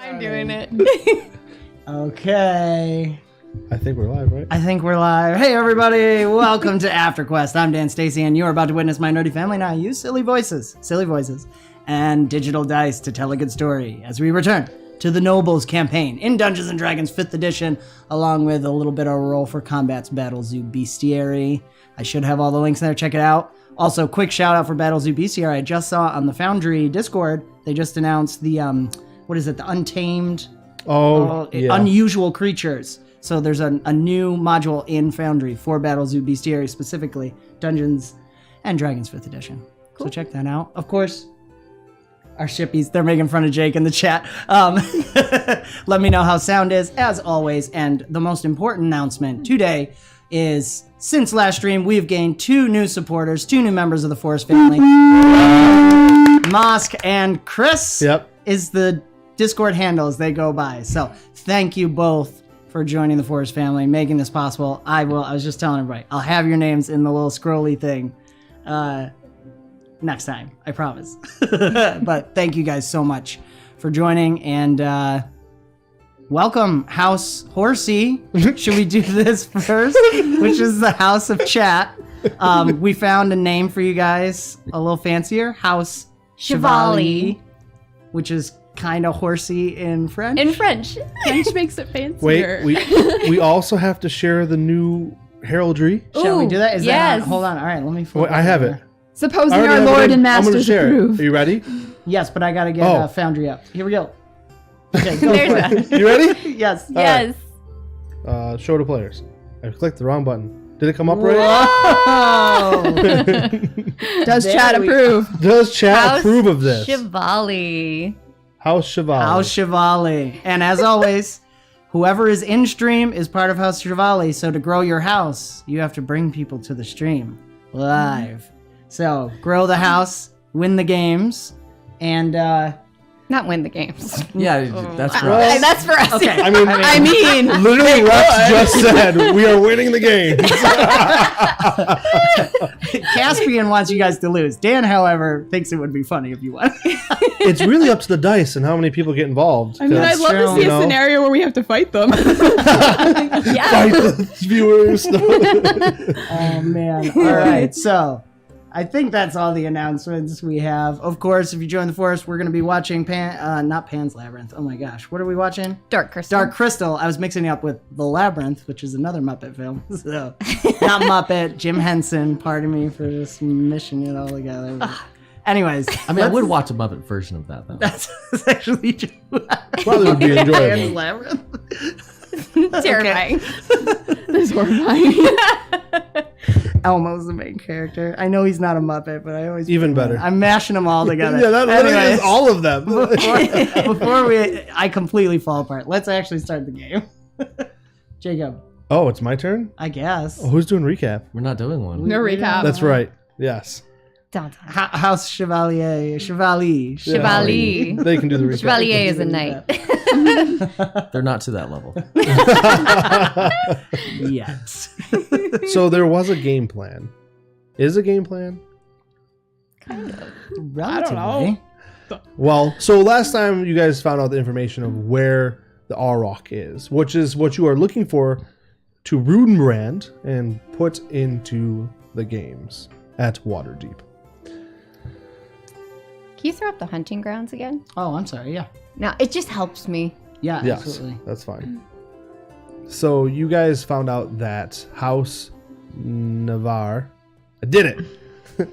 I'm doing it. Okay. I think we're live, right? I think we're live. Hey, everybody. Welcome to AfterQuest. I'm Dan Stacy, and you're about to witness my nerdy family and I use silly voices, and digital dice to tell a good story as we return to the Nobles campaign in Dungeons & Dragons 5th edition, along with a little bit of a roll for Combat's 𝙈𝙤𝐵𝐵𝐲 𝐕𝐢𝐫𝐿𝐵𝐲. I should have all the links there. Check it out. Also, quick shout out for 𝙈𝙤𝐵𝐵𝐲 𝐕𝐢𝐫𝐿𝐵𝐲. I just saw on the Foundry Discord, they just announced the, the Untamed... Unusual creatures. So there's a new module in Foundry for 𝙈𝙤𝐵𝐵𝐲 𝐕𝐢𝐫𝐿𝐵𝐲 specifically, Dungeons and Dragons 5th edition. Cool. So check that out. Of course, our shippies, they're making fun of Jake in the chat. Let me know how sound is, as always. And the most important announcement today is, since last stream, we've gained 2 new supporters, 2 new members of the Forest family. Mosk and Chris is the Discord handles they go by. So thank you both for joining the Forest family, making this possible. I was just telling everybody, I'll have your names in the little scrolly thing next time, I promise. But thank you guys so much for joining, and welcome, House Horsey. Should we do this first? Which is the House of Chat. We found a name for you guys, a little fancier, House 𝙁𝐵𝐿𝐵𝐲, which is kind of horsey in French. French makes it fancier. Wait, we also have to share the new heraldry. Shall we do that? Is yes. that hold on? All right, let me. Wait, I have it. Supposing our Lord and Masters approve. Are you ready? Yes, but I gotta get Foundry up. Here we go. Okay, go for it. You ready? Yes. Yes. Right. Show to players. I clicked the wrong button. Did it come up right? Does chat approve? Does chat approve of this? 𝙁𝐵𝐿𝐵𝐲. House 𝙁𝐵𝐿𝐵𝐲. House 𝙁𝐵𝐿𝐵𝐲. And as always, whoever is in stream is part of House 𝙁𝐵𝐿𝐵𝐲. So to grow your house, you have to bring people to the stream live. So grow the house, win the games, and Not win the games. Yeah, that's for us. That's for us. okay. I mean, Literally, Rex just said we are winning the game. Caspian wants you guys to lose. Dan, however, thinks it would be funny if you won. It's really up to the dice and how many people get involved. I mean, I'd love to see a scenario where we have to fight them. Fight the viewers. Oh man! All right, so I think that's all the announcements we have. Of course, if you join the Forest, we're going to be watching not Pan's Labyrinth. Oh my gosh, what are we watching? Dark Crystal. Dark Crystal. I was mixing it up with The Labyrinth, which is another Muppet film. So, not Muppet. Jim Henson. Pardon me for just mishing it all together. Anyways, I mean, I would watch a Muppet version of that, though. That's actually true. Probably would be Pan's enjoyable. Labyrinth. Terrifying. That's horrifying. Elmo's the main character. I know he's not a Muppet, but I always Even better. I'm mashing them all together. Yeah, that literally Anyways, is all of them. I completely fall apart. Let's actually start the game. Jacob, Oh, it's my turn? I guess. Oh, who's doing recap? We're not doing one. No recap. That's right. Yes. House Chevalier. 𝙁𝐵𝐿𝐵𝐲. They can do the recap. Chevalier is a knight. They're not to that level. Yes. So there was a game plan. Is a game plan? Relatively. I don't know. Well, so last time you guys found out the information of where the Auroch is, which is what you are looking for to Rudenbrand and put into the games at Waterdeep. Can you throw up the hunting grounds again? Oh, I'm sorry. Yeah. No, it just helps me. Yeah, Yes, absolutely. that's fine. So you guys found out that House Navarre, I did it.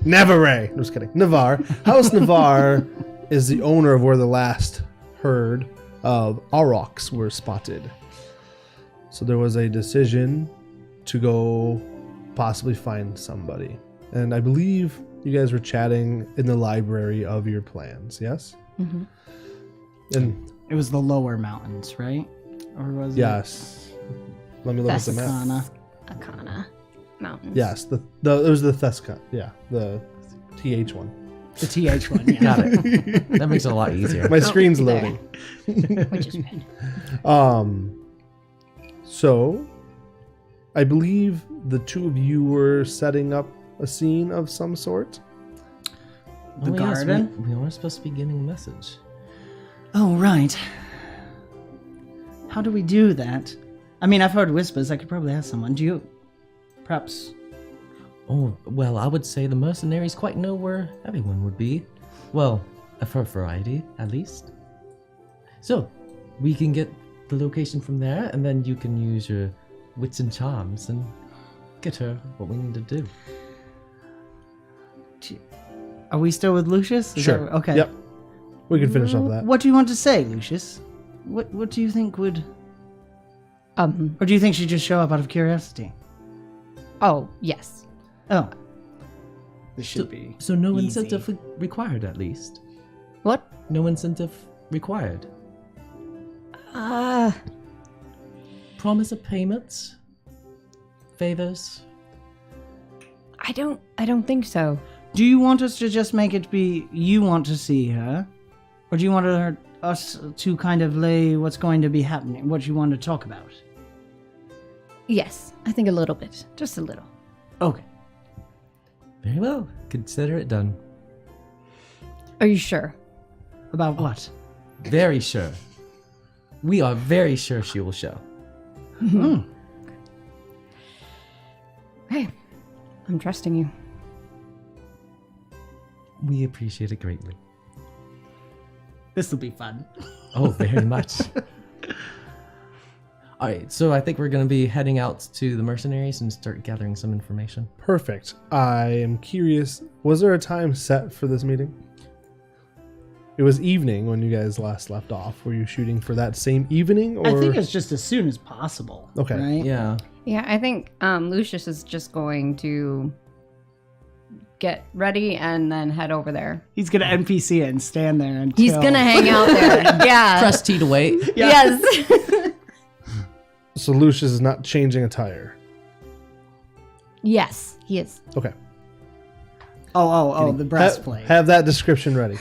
Navarre. I'm just kidding. Navarre. House Navarre is the owner of where the last herd of Aurochs were spotted. So there was a decision to go possibly find somebody. And I believe you guys were chatting in the library of your plans, yes? Mm-hmm. And It was the lower mountains, right? Or was yes. Let me look at the map. Akana Mountains. Yes, it was the Thesca. Yeah, the TH one. The TH one, yeah. Got it. That makes it a lot easier. My screen's loading. Which is good. So I believe the two of you were setting up a scene of some sort. The garden? We weren't supposed to be getting a message. Oh, right. how do we do that? I mean, I've heard whispers. I could probably ask someone. Do you? Perhaps. Oh, well, I would say the mercenaries quite know where everyone would be. Well, for variety, at least. So, we can get the location from there, and then you can use your wits and charms and get her what we need to do. Are we still with Lucius? Is Sure. that- okay. Yep. We can finish off that. What do you want to say, Lucius? What do you think would... Or do you think she'd just show up out of curiosity? Oh, yes. Oh. This should be So no easy. incentive required, at least. What? No incentive required. Promise of payments? Favors? I don't think so. Do you want us to just make it be you want to see her? Or do you want us to kind of lay what's going to be happening, what you want to talk about? Yes, I think a little bit. Just a little. Okay. Very well. Consider it done. Are you sure? About what? Very sure. We are very sure she will show. Hey, I'm trusting you. We appreciate it greatly. This will be fun. Oh, very much. All right, so I think we're going to be heading out to the mercenaries and start gathering some information. Perfect. I am curious, was there a time set for this meeting? It was evening when you guys last left off. Were you shooting for that same evening? Or... I think it's just as soon as possible. Okay. Right? Yeah. Yeah, I think Lucius is just going to get ready and then head over there. He's going to NPC it and stand there until... He's gonna hang out there. Yeah. Press T to wait. Yes. So Lucius is not changing attire. Yes, he is. Okay. Oh, the breastplate. Have that description ready.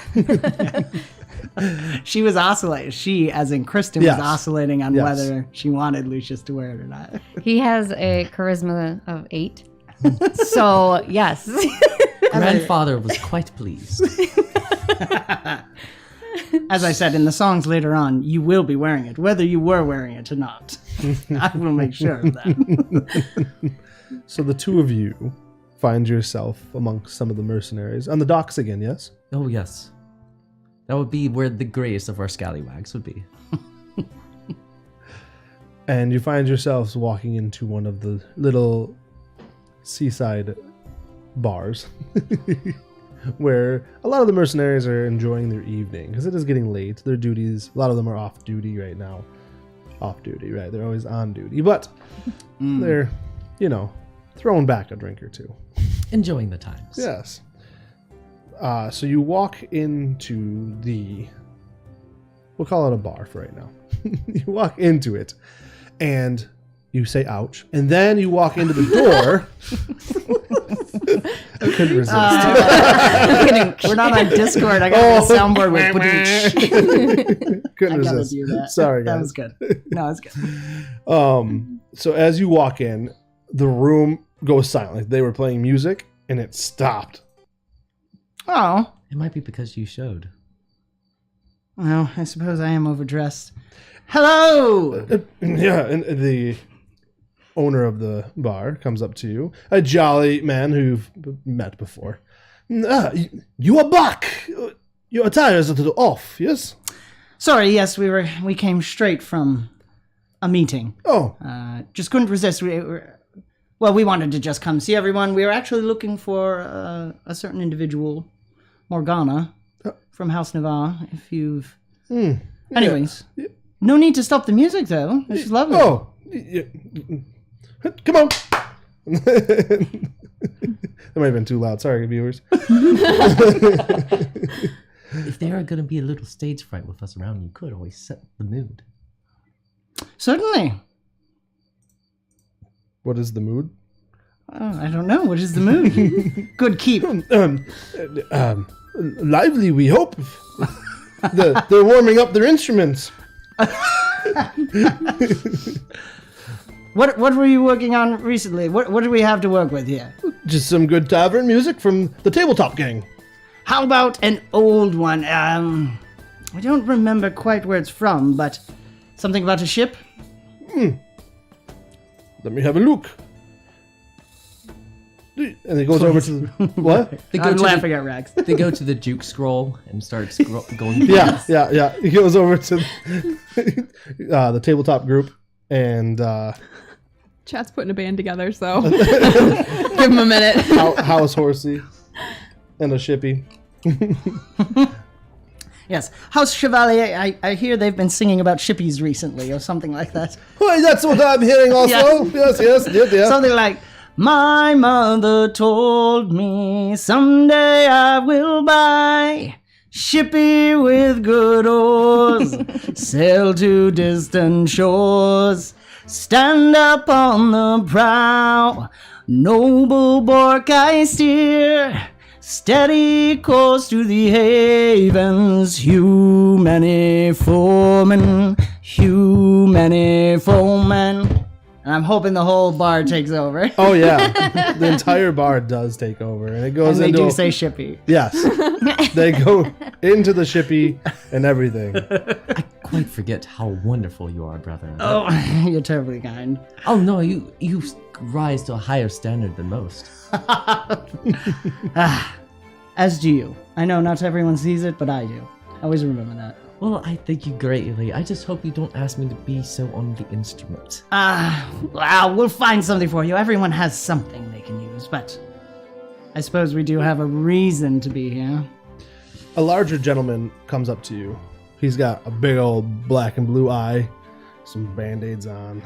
She was oscillating. She, as in Kristen, Yes. was oscillating on Yes. whether she wanted Lucius to wear it or not. He has a charisma of 8. So, yes. Grandfather was quite pleased. As I said in the songs later on, you will be wearing it, whether you were wearing it or not. I will make sure of that. So the two of you find yourself amongst some of the mercenaries on the docks again, yes? Oh, yes. That would be where the greatest of our scallywags would be. And you find yourselves walking into one of the little seaside bars where a lot of the mercenaries are enjoying their evening because it is getting late. Their duties, a lot of them are off duty right now. Off duty, right? They're always on duty, but they're, throwing back a drink or two. Enjoying the times. Yes. So you walk into we'll call it a bar for right now. You walk into it and you say ouch. And then you walk into the door. I couldn't resist. We're not on Discord. I got the soundboard with Couldn't I gotta resist. do that. Sorry, guys. That was good. No, it's good. So as you walk in, the room goes silent. They were playing music and it stopped. Oh. It might be because you showed. Well, I suppose I am overdressed. Hello! Yeah, and the owner of the bar comes up to you, a jolly man who you've met before. You are back. Your attire is a little off, yes? Sorry, yes, we came straight from a meeting. Oh, Just couldn't resist. We wanted to just come see everyone. We were actually looking for a certain individual, Morgana, from House Navarre, if you've... Anyways, no need to stop the music, though. This is lovely. oh. Come on. That might have been too loud. Sorry, viewers. If there are going to be a little stage fright with us around, you could always set the mood. Certainly. What is the mood? I don't know. What is the mood? Good keep. Lively, we hope. They're warming up their instruments. What were you working on recently? What do we have to work with here? Just some good tavern music from the Tabletop Gang. How about an old one? I don't remember quite where it's from, but Something about a ship? Let me have a look. And he goes over to what? I'm laughing at Rex. They go to the juke scroll and start going. Yeah. He goes over to the tabletop group and Chat's putting a band together, so give him a minute. House Horsey and a shippy. Yes, House Chevalier. I hear they've been singing about shippies recently, or something like that. Why, that's what I'm hearing also. Yes. Something like, my mother told me someday I will buy shippy with good oars, sail to distant shores, stand up on the prow, noble bark I steer, steady course to the havens, hew many foemen. And I'm hoping the whole bar takes over. Oh yeah, the entire bar does take over, and it goes And they into. do say shippy. Yes, they go into the shippy and everything. I quite forget how wonderful you are, brother. Oh, you're terribly kind. Oh no, you rise to a higher standard than most. As do you. I know not everyone sees it, but I do. Always remember that. Well, I thank you greatly. I just hope you don't ask me to be so on the instrument. Well, we'll find something for you. Everyone has something they can use, but I suppose we do have a reason to be here. A larger gentleman comes up to you. He's got a big old black and blue eye, some band-aids on.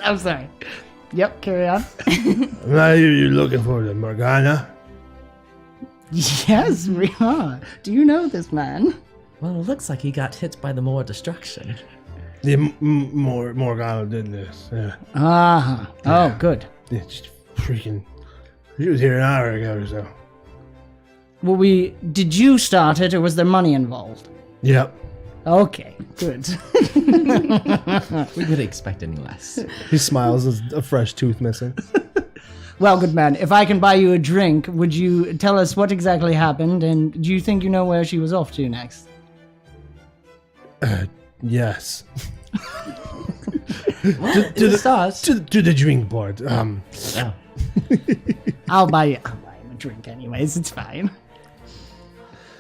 I'm sorry. Yep, carry on. Are you looking for the Morgana? Yes, we are. Do you know this man? Well, it looks like he got hit by the more destruction. The Morgana did this. Yeah. Uh-huh. Oh, good. It's freaking. She was here an hour ago or so. Well, did you start it, or was there money involved? Yep. Okay, good. We would expect any less. He smiles, as a fresh tooth missing. Well, good man, if I can buy you a drink, would you tell us what exactly happened, and do you think you know where she was off to next? Yes. To the stars. To the drink board. Oh. I'll buy him a drink anyways, it's fine.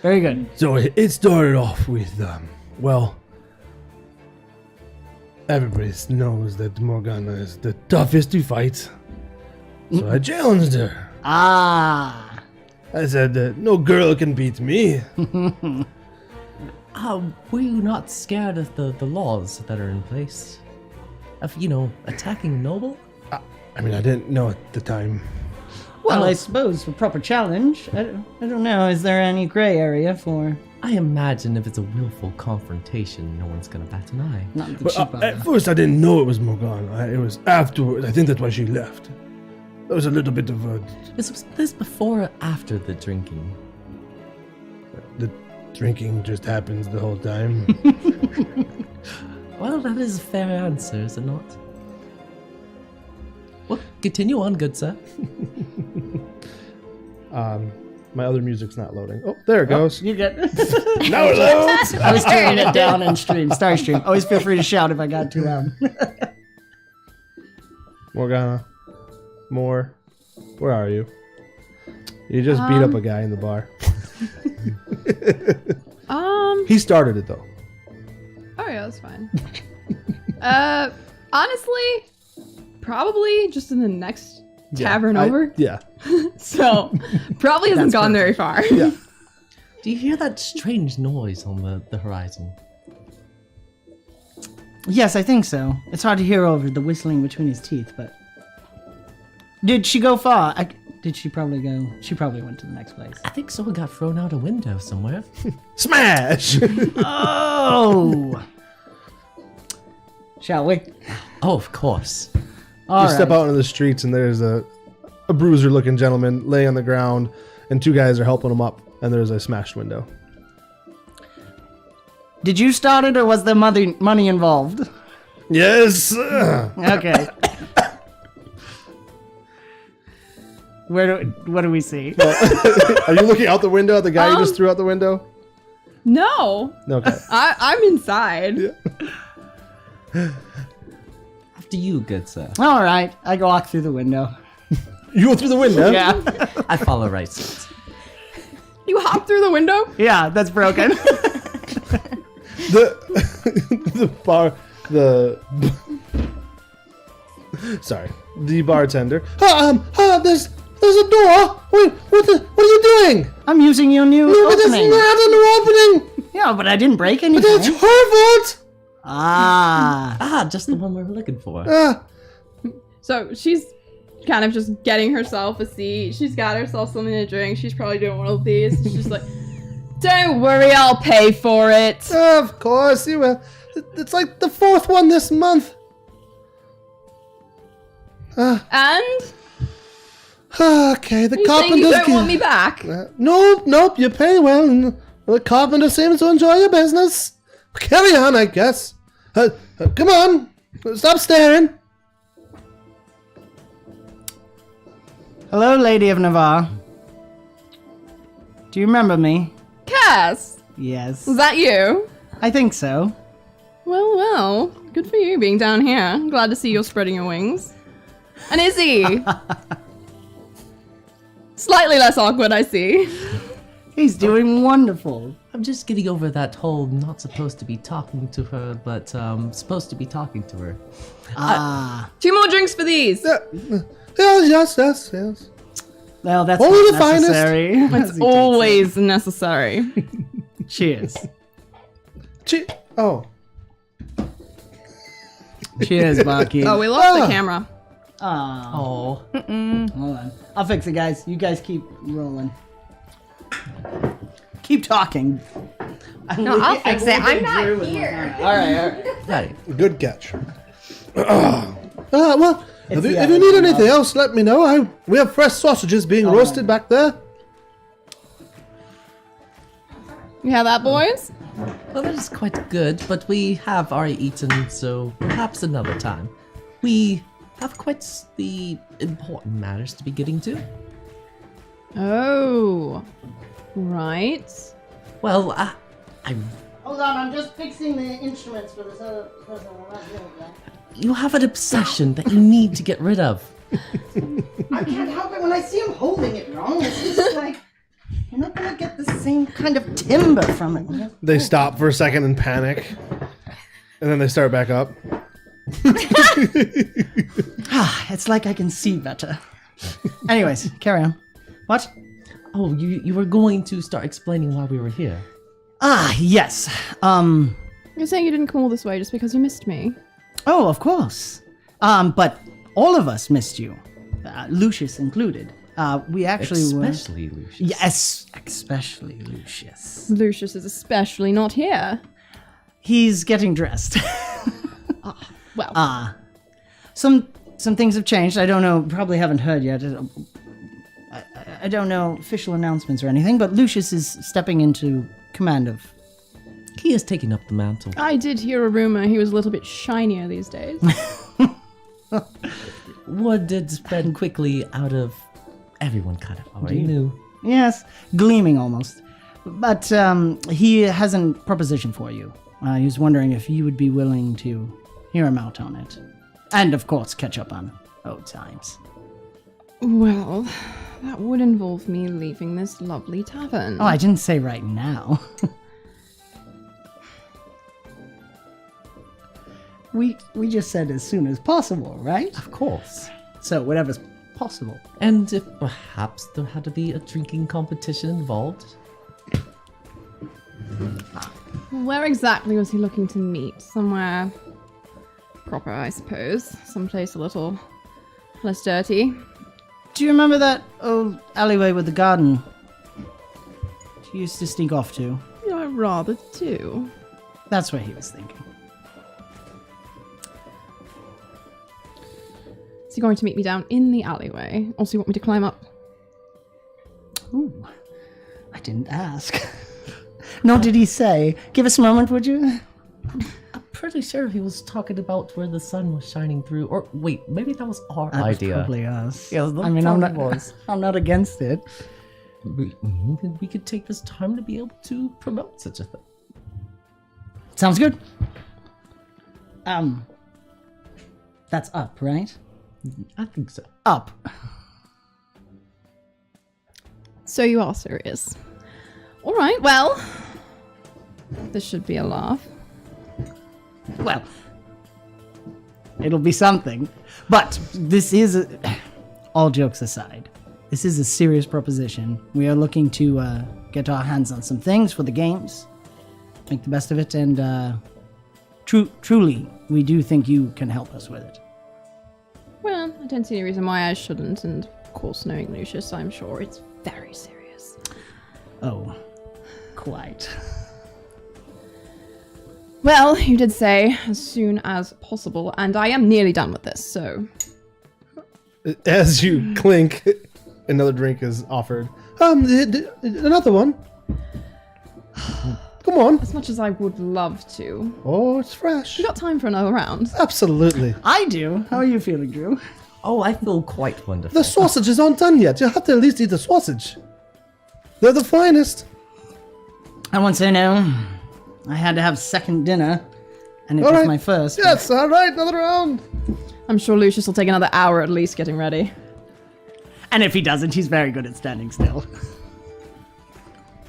Very good. So it started off with, everybody knows that Morgana is the toughest to fight. So I challenged her. Ah. I said, no girl can beat me. Were you not scared of the laws that are in place? Of, attacking a noble? I mean, I didn't know at the time. Well, I suppose for proper challenge, I don't know, is there any gray area for... I imagine if it's a willful confrontation, no one's gonna bat an eye. Not the But cheap at first, I didn't know it was Morgana. It was afterwards. I think that's why she left. There was a little bit of a... Was this before or after the drinking? The drinking just happens the whole time. Well, that is a fair answer, is it not? Well, continue on, good sir. My other music's not loading. Oh, there it goes. You get... Now it loads! I was turning it down in stream. Star stream. Always feel free to shout if I got too loud. Morgana. More. Where are you? You just beat up a guy in the bar. He started it though. Oh yeah, that's fine. Honestly, probably just in the next tavern over. Yeah. So probably hasn't gone very far. Yeah. Do you hear that strange noise on the horizon? Yes, I think so. It's hard to hear over the whistling between his teeth, but... Did she go far? Did she probably go... She probably went to the next place. I think someone got thrown out a window somewhere. Smash! Oh! Shall we? Oh, of course. All You step right. out into the streets and there's a bruiser-looking gentleman laying on the ground, and two guys are helping him up, and there's a smashed window. Did you start it, or was there money involved? Yes! Okay. What do we see? Are you looking out the window at the guy you just threw out the window? No. Okay. I'm inside. After you, good sir. All right, I walk through the window. You go through the window? Yeah, I follow right suit. You hop through the window? yeah, that's broken. The bartender. There's a door. Wait, what are you doing? I'm using your new No, but that's opening. not a new opening. Yeah, but I didn't break anything. That's her fault. Ah, Just the one we were looking for. So she's kind of just getting herself a seat. She's got herself something to drink. She's probably doing one of these. She's just like, don't worry, I'll pay for it. Of course you will. It's like the 4th one this month. And Okay, the you saying you carpenter's don't want me back? Nope, you pay well, and the carpenter seems to enjoy your business. Carry on, I guess. Come on, stop staring. hello, Lady of Navarre. Do you remember me? Cass, Yes, is that you? I think so. Well, good for you being down here. I'm glad to see you're spreading your wings. And Izzy! Slightly less awkward, I see. He's doing wonderful. I'm just getting over that whole not supposed to be talking to her, but supposed to be talking to her. Ah, 2 more drinks for these! Yes. well, that's Only not the finest. necessary. as It's he takes always necessary. it. Cheers. Oh, Cheers, Barkeep. Oh, we lost the camera. Aw. Oh, Hold on. I'll fix it, guys. You guys keep rolling. Keep talking. No, I'll fix it. I'm not here. All right. right. good catch. Well, if the you other need one, anything else, let me know. We have fresh sausages being roasted back there. You have that, boys? Well, that is quite good, but we have already eaten, so perhaps another time. We have quite the important matters to be getting to. Oh. Right. Well, I Hold on. I'm just fixing the instruments for this other person. I'm not doing that. you have an obsession that you need to get rid of. I can't help it when I see him holding it wrong. It's just like you're not gonna get the same kind of timber from it. They stop for a second in panic, and then they start back up. It's like I can see better. Anyways, carry on. What? Oh, you were going to start explaining why we were here. Yes. You're saying you didn't come all this way just because you missed me? Oh, of course. But all of us missed you, Lucius included. We actually Especially were. Lucius. Yes, especially Lucius. Lucius is especially not here. He's getting dressed. Well, Some things have changed. I don't know. Probably haven't heard yet. I don't know official announcements or anything. But Lucius is stepping into command of. He has taken up the mantle. I did hear a rumor he was a little bit shinier these days. Word did spread quickly out of everyone kind of already knew. Yes, gleaming almost. But he has a proposition for you. He was wondering if you would be willing to hear him out on it. And, of course, catch up on old times. Well, that would involve me leaving this lovely tavern. Oh, I didn't say right now. We just said as soon as possible, right? Of course. So, whatever's possible. And if perhaps there had to be a drinking competition involved. Where exactly was he looking to meet? Somewhere proper, I suppose. Someplace a little less dirty. Do you remember that old alleyway with the garden you used to sneak off to? I rather do. That's what he was thinking. Is he going to meet me down in the alleyway? Or do you want me to climb up? Ooh, I didn't ask. Nor did he say. Give us a moment, would you? I'm pretty sure he was talking about where the sun was shining through. Or wait, maybe that was our That was idea. probably us. Yeah, that I mean, I'm not. probably was. I'm not against it. we could take this time to be able to promote such a thing. Sounds good. That's up, right? I think so. Up. So you are serious. All right, well, this should be a laugh. Well, it'll be something. But this is, all jokes aside, this is a serious proposition. We are looking to get our hands on some things for the games, make the best of it, and truly, we do think you can help us with it. Well, I don't see any reason why I shouldn't, and of course, knowing Lucius, I'm sure it's very serious. Oh, quite. Well, you did say as soon as possible, and I am nearly done with this, so... As you clink, another drink is offered. Another one. Come on. As much as I would love to. Oh, it's fresh. You got time for another round? Absolutely. I do. How are you feeling, Drew? Oh, I feel quite wonderful. The sausages aren't done yet. You have to at least eat the sausage. They're the finest. I won't say no. I had to have second dinner, and it All was right. my first. Yes, all right, another round. I'm sure Lucius will take another hour at least getting ready. And if he doesn't, he's very good at standing still.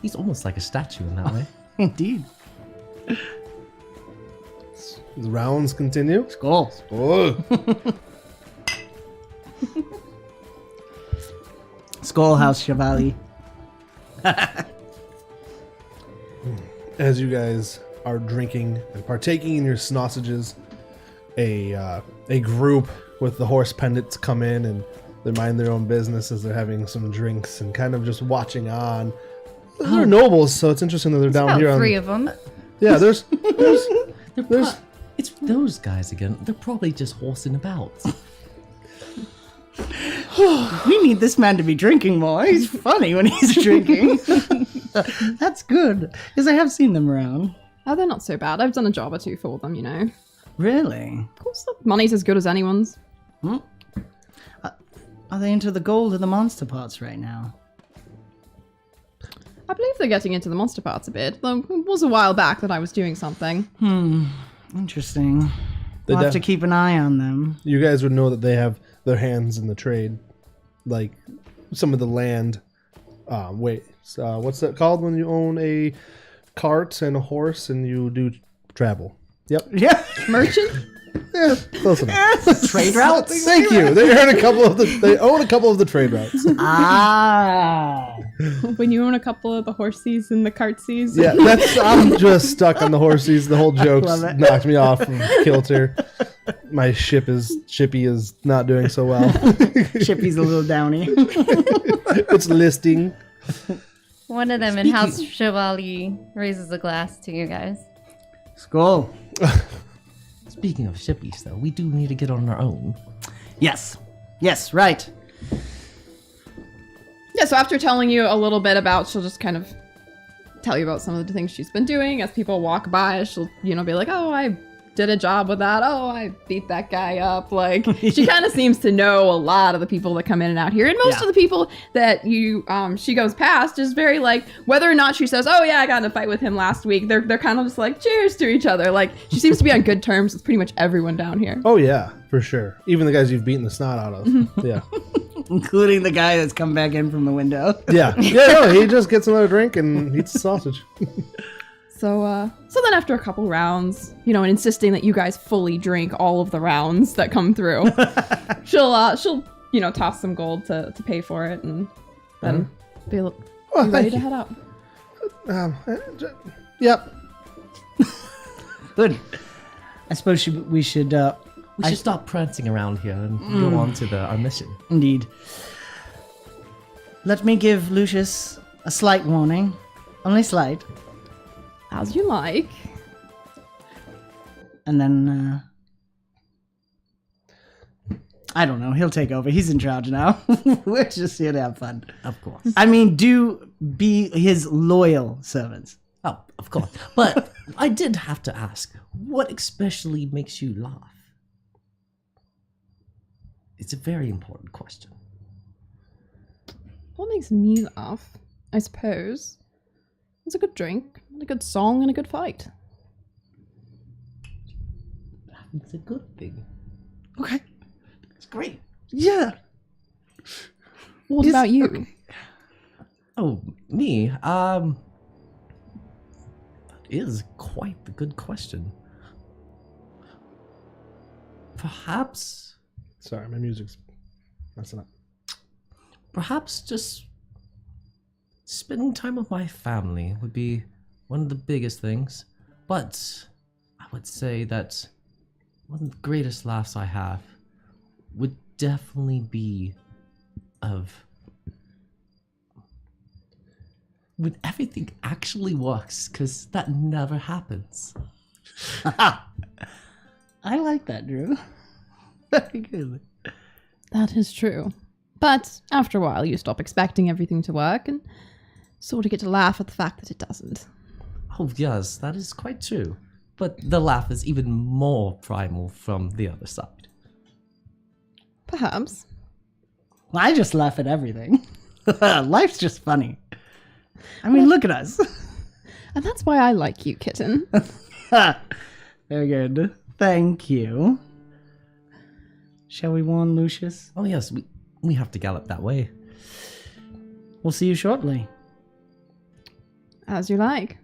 He's almost like a statue in that way. Indeed. The rounds continue. Skull. Oh. Skull House Chevalier. As you guys are drinking and partaking in your sausages, a group with the horse pendants come in and they mind their own business as they're having some drinks and kind of just watching on. They're nobles, so it's interesting that they're down About here. three of them. Yeah, there's It's those guys again. They're probably just horsing about. We need this man to be drinking more. He's funny when he's drinking. That's good, because I have seen them around. Oh, they're not so bad. I've done a job or two for them, you know. Really? Of course, the money's as good as anyone's. Are they into the gold or the monster parts right now? I believe they're getting into the monster parts a bit, though it was a while back that I was doing something. Interesting. They We'll have to def- keep an eye on them. you guys would know that they have their hands in the trade, like some of the land. What's that called when you own a cart and a horse and you do travel? Yep. Yeah. Merchant? Yeah, close enough. Trade routes? Thank you. They own a couple of the trade routes. Ah. When you own a couple of the horsies and the cartsies. Yeah, I'm just stuck on the horses. The whole joke's love it. knocked me off of kilter. My Shippy is not doing so well. Chippy's a little downy. It's listing. One of them in House Chevalier raises a glass to you guys. Skull. Speaking of shippies, though, we do need to get on our own. Yes. Yes, right. Yeah, so after telling you a little bit about, she'll just kind of tell you about some of the things she's been doing. As people walk by, she'll, be like, oh, I did a job with that. Oh, I beat that guy up. Like, she kind of seems to know a lot of the people that come in and out here. And most of the people that she goes past is very like, whether or not she says, oh yeah, I got in a fight with him last week, they're kind of just like, cheers to each other. Like, she seems to be on good terms with pretty much everyone down here. Oh yeah, for sure. Even the guys you've beaten the snot out of. Yeah. Including the guy that's come back in from the window. Yeah. No, he just gets another drink and eats the sausage. So then after a couple rounds, and insisting that you guys fully drink all of the rounds that come through, she'll toss some gold to pay for it, and then be ready to head out. Yep. Good. I suppose we should... We should stop prancing around here and go on to our mission. Indeed. Let me give Lucius a slight warning. Only slight. As you like. And then, I don't know. He'll take over. He's in charge now. We're just here to have fun. Of course. I mean, do be his loyal servants. Oh, of course. But I did have to ask, what especially makes you laugh? It's a very important question. What makes me laugh? I suppose. It's a good drink, and a good song, and a good fight. It's a good thing. Okay. It's great. Yeah. What about you? Oh, me? That is quite the good question. Perhaps, Sorry, my music's messing up. perhaps just spending time with my family would be one of the biggest things. But I would say that one of the greatest laughs I have would definitely be of when everything actually works, because that never happens. I like that, Drew. Very good. That is true. But after a while, you stop expecting everything to work and sort of get to laugh at the fact that it doesn't. Oh, yes, that is quite true. But the laugh is even more primal from the other side. Perhaps. Well, I just laugh at everything. Life's just funny. I mean, look at us. And that's why I like you, kitten. Very good. Thank you. Shall we warn Lucius? Oh, yes, we have to gallop that way. We'll see you shortly. As you like.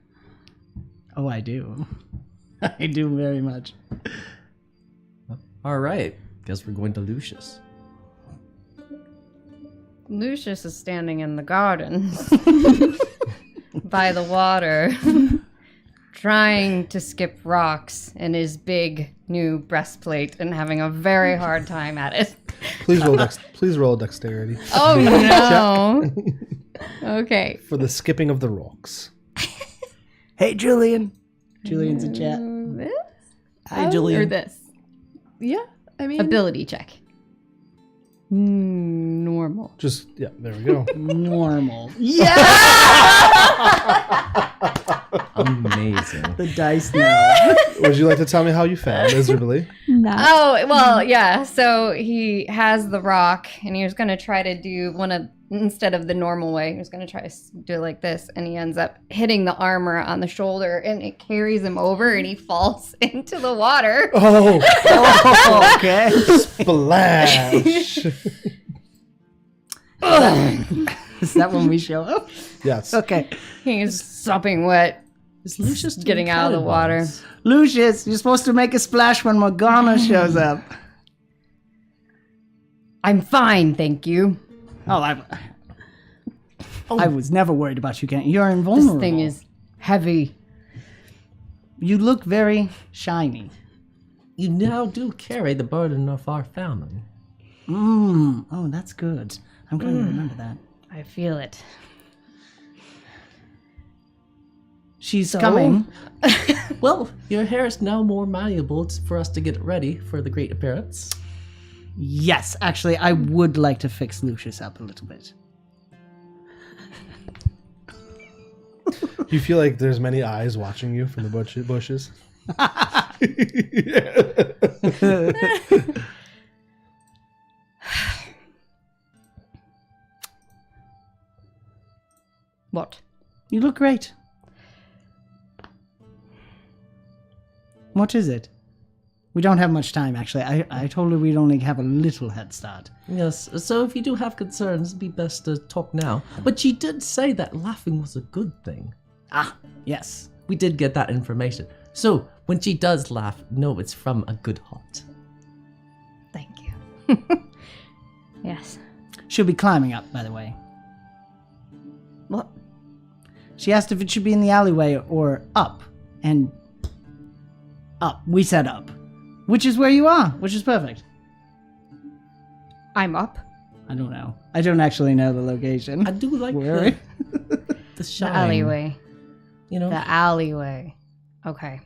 Oh, I do. I do very much. All right, guess we're going to Lucius. Lucius is standing in the garden by the water, trying to skip rocks in his big new breastplate and having a very hard time at it. Please roll dexterity Oh no. Okay. for the skipping of the rocks. Hey, Julian. Julian's in chat. This? Hi, Or Julian. this? Yeah, I mean... Ability check. Normal. Just, yeah, there we go. Normal. Amazing. The dice now. Would you like to tell me how you failed miserably? Oh, well, yeah. So he has the rock, and he was going to try to do instead of the normal way, he was going to try to do it like this, and he ends up hitting the armor on the shoulder, and it carries him over, and he falls into the water. Oh, Oh, okay. splash. Is that when we show up? Yes. Okay. He's sopping wet, Is Lucius getting out of the water. Lucius, you're supposed to make a splash when Morgana shows up. I'm fine, thank you. Oh, I was never worried about you, Kent. You're invulnerable. This thing is heavy. You look very shiny. You now do carry the burden of our family. Oh, that's good. I'm going to remember that. I feel it. She's coming. Well, your hair is now more malleable for us to get it ready for the great appearance. Yes, actually, I would like to fix Lucius up a little bit. Do you feel like there's many eyes watching you from the bushes? What? You look great. What is it? We don't have much time, actually. I told her we'd only have a little head start. Yes, so if you do have concerns, it'd be best to talk now. But she did say that laughing was a good thing. Ah, yes. We did get that information. So when she does laugh, know it's from a good heart. Thank you. Yes. She'll be climbing up, by the way. What? She asked if it should be in the alleyway or up. And up. We said up. Which is where you are, which is perfect. I'm up. I don't know. I don't actually know the location. I do like Where? the shine. The alleyway. You know? The alleyway. Okay.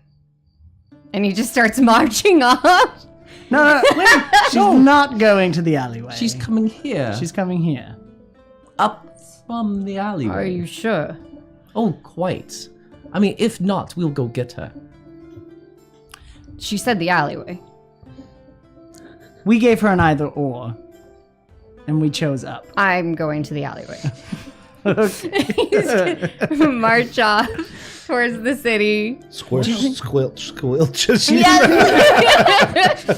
And he just starts marching off. No, wait. She's not going to the alleyway. She's coming here. She's coming here. up from the alleyway. Are you sure? Oh, quite. I mean, if not, we'll go get her. She said the alleyway. We gave her an either or. And we chose up. I'm going to the alleyway. He's gonna march off towards the city. Squish, squilch, squilch. Yes.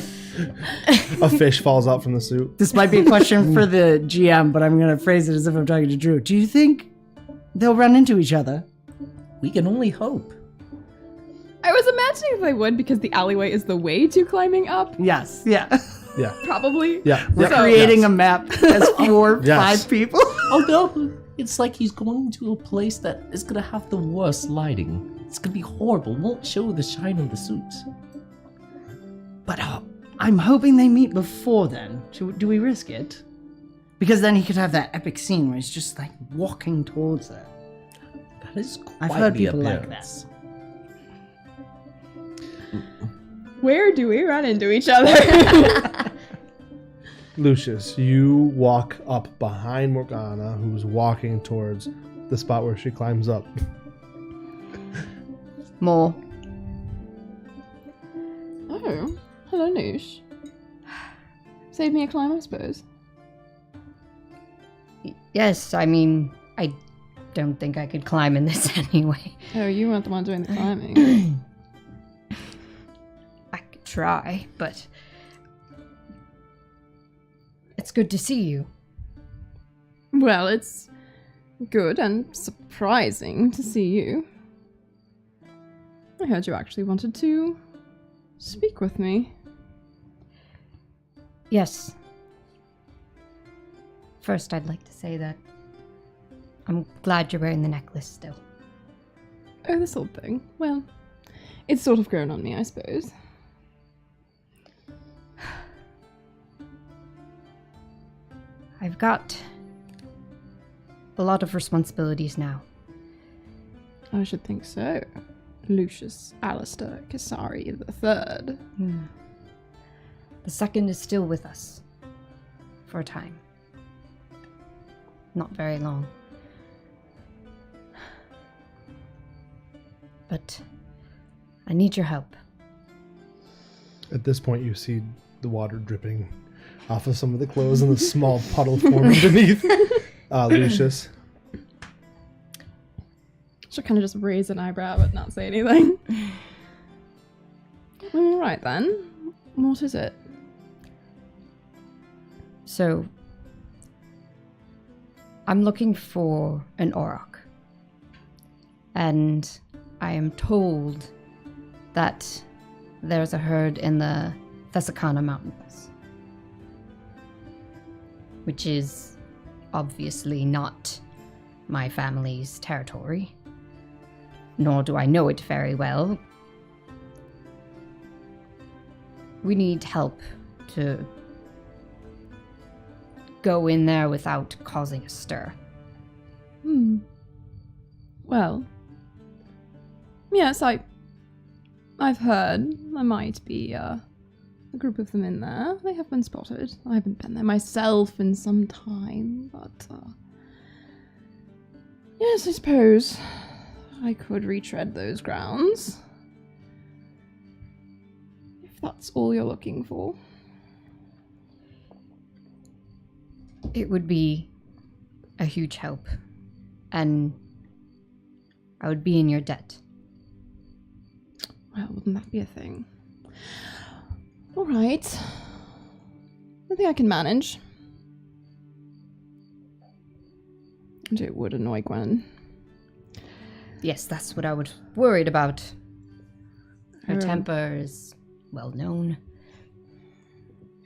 A fish falls out from the soup. This might be a question for the GM, but I'm going to phrase it as if I'm talking to Drew. Do you think they'll run into each other? We can only hope. I was imagining they would because the alleyway is the way to climbing up. Yes. Yeah. Yeah. Probably. Yeah. We're yeah. creating Yes. a map as 4, Yes. 5 people. Oh no, it's like he's going to a place that is gonna have the worst lighting. It's gonna be horrible. Won't show the shine of the suits. But I'm hoping they meet before then. Do we risk it? Because then he could have that epic scene where he's just like walking towards her. That is quite I've heard the people like appearance. Where do we run into each other? Lucius, you walk up behind Morgana, who's walking towards the spot where she climbs up. More. Oh, hello, Noosh. Save me a climb, I suppose. Yes, I mean, I don't think I could climb in this anyway. Oh, you weren't the one doing the climbing. I could try, but it's good to see you. Well, it's good and surprising to see you. I heard you actually wanted to speak with me. Yes. First, I'd like to say that I'm glad you're wearing the necklace still. Oh, this old thing. Well, it's sort of grown on me, I suppose. I've got a lot of responsibilities now. I should think so. Lucius 𝐼𝙪𝙙𝙗𝙪 III. The second is still with us. For a time. Not very long. But I need your help. At this point, you see the water dripping off of some of the clothes and the small puddle forming beneath Lucius. She'll kind of just raise an eyebrow but not say anything. All right then. What is it? So, I'm looking for an Auroch. And I am told that there's a herd in the 𝙤𝙗𝙗𝙗 Mountains. Which is obviously not my family's territory. Nor do I know it very well. We need help to go in there without causing a stir. Well, yes, I've heard there might be a group of them in there. They have been spotted. I haven't been there myself in some time, but yes, I suppose I could retread those grounds. If that's all you're looking for. It would be a huge help. And I would be in your debt. Well, wouldn't that be a thing? All right. I think I can manage. And it would annoy Gwen. Yes, that's what I was worried about. Her Oh. temper is well known.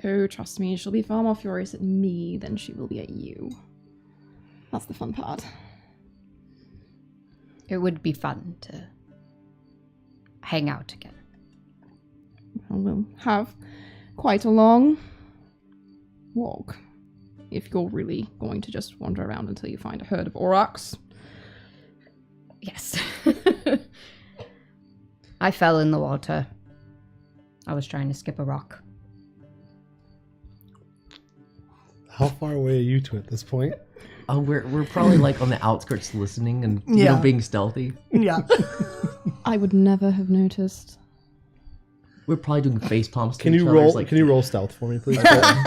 Oh, trust me, she'll be far more furious at me than she will be at you. That's the fun part. It would be fun to hang out again. Well, we'll have quite a long walk. If you're really going to just wander around until you find a herd of aurochs. Yes. I fell in the water. I was trying to skip a rock. How far away are you two at this point? Oh, we're probably like on the outskirts listening and you Yeah. know being stealthy. Yeah. I would never have noticed. We're probably doing face palms. To Can each you other. roll? It's like, Can you roll stealth for me, please?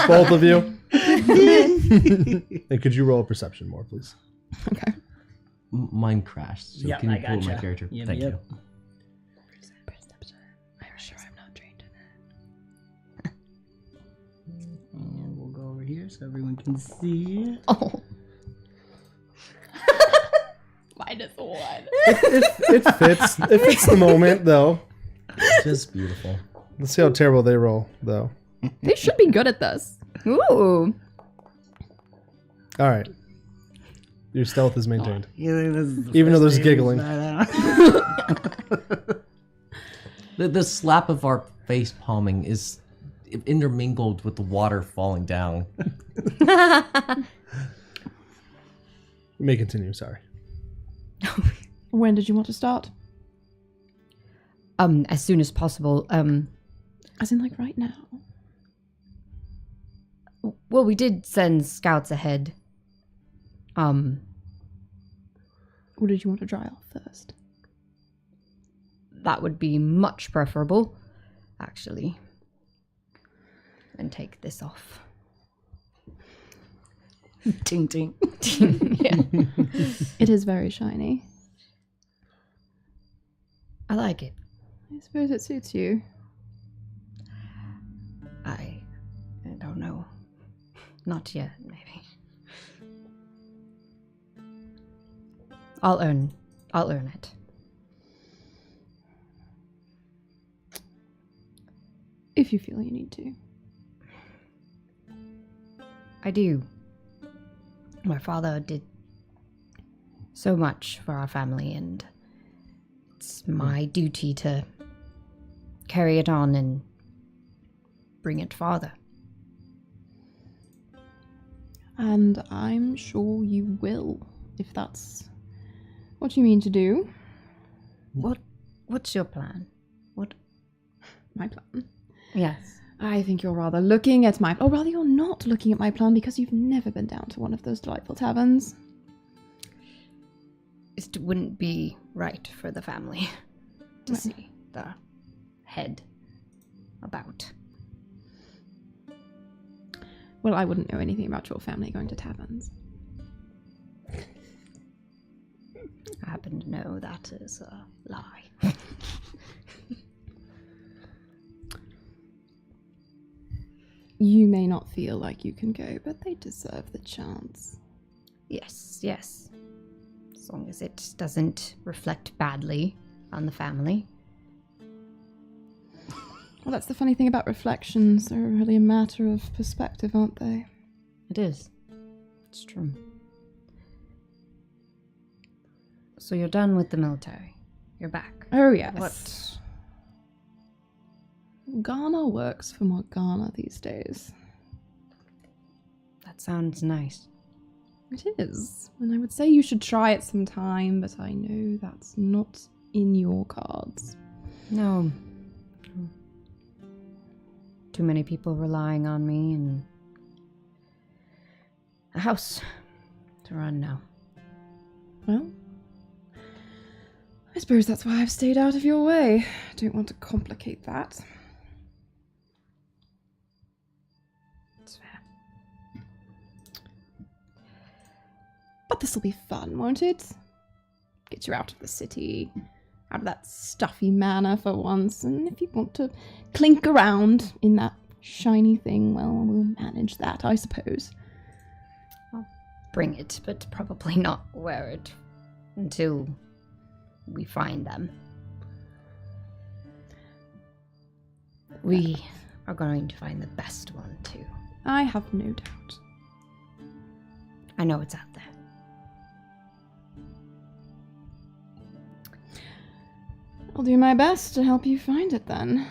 Both of you. And could you roll a perception more, please? Okay. Mine crashed. So Yep, can you I pull my gotcha. character? Yep, Thank yep. you. I'm sure I'm not trained in And we'll go over here so everyone can see. Oh. -1. It fits. It fits the moment, though. Just beautiful. Let's see how terrible they roll, though. They should be good at this. Ooh. All right. Your stealth is maintained. You think this is the Even though first there's day we giggling. started out? The slap of our face palming is intermingled with the water falling down. You may continue, sorry. When did you want to start? As soon as possible. As in, like, right now? Well, we did send scouts ahead. Or did you want to dry off first? That would be much preferable, actually. And take this off. Ting ting. Yeah. It is very shiny. I like it. I suppose it suits you. I don't know. Not yet, maybe. I'll earn it. If you feel you need to. I do. My father did so much for our family, and it's my duty to carry it on and bring it farther. And I'm sure you will, if that's what you mean to do. What's your plan? What? My plan. Yes. I think you're rather looking at my... Oh, rather you're not looking at my plan because you've never been down to one of those delightful taverns. It wouldn't be right for the family to Right. see the head about. Well, I wouldn't know anything about your family going to taverns. I happen to know that is a lie. You may not feel like you can go, but they deserve the chance. Yes. As long as it doesn't reflect badly on the family. Well, that's the funny thing about reflections. They're really a matter of perspective, aren't they? It is. It's true. So you're done with the military. You're back. Oh, yes. What? Morgana works for Morgana these days. That sounds nice. It is. And I would say you should try it sometime, but I know that's not in your cards. No. Too many people relying on me and a house to run now. Well, I suppose that's why I've stayed out of your way. I don't want to complicate that. It's fair. But this'll be fun, won't it? Get you out of the city, out of that stuffy manor for once, and if you want to clink around in that shiny thing, well, we'll manage that, I suppose. Bring it, but probably not wear it until we find them. We are going to find the best one, too. I have no doubt. I know it's out there. I'll do my best to help you find it then.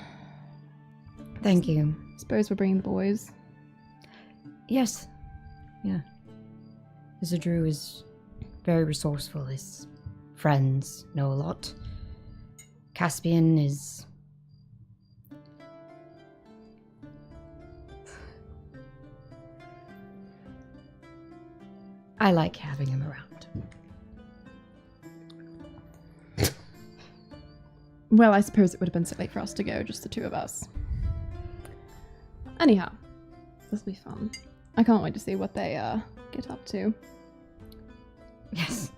Thank you. Suppose we're bringing the boys. Yes. Yeah. Isidru is very resourceful. His friends know a lot. Caspian is... I like having him around. Well, I suppose it would have been silly for us to go, just the two of us. Anyhow, this'll be fun. I can't wait to see what they get up to. Yes.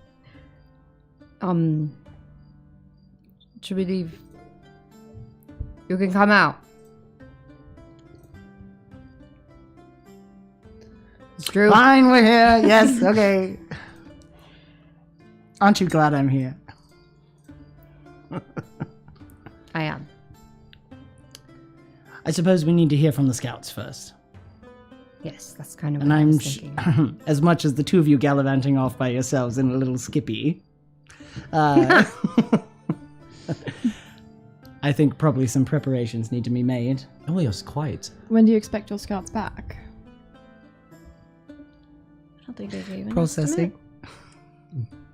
Should we leave? You can come out. It's true. Fine, we're here. Yes, okay. Aren't you glad I'm here? I am. I suppose we need to hear from the scouts first. Yes, that's kind of And what I I'm was thinking. as much as the two of you gallivanting off by yourselves in a little skippy, I think probably some preparations need to be made. Oh, yes, quite. When do you expect your scouts back? I don't think they gave an Processing.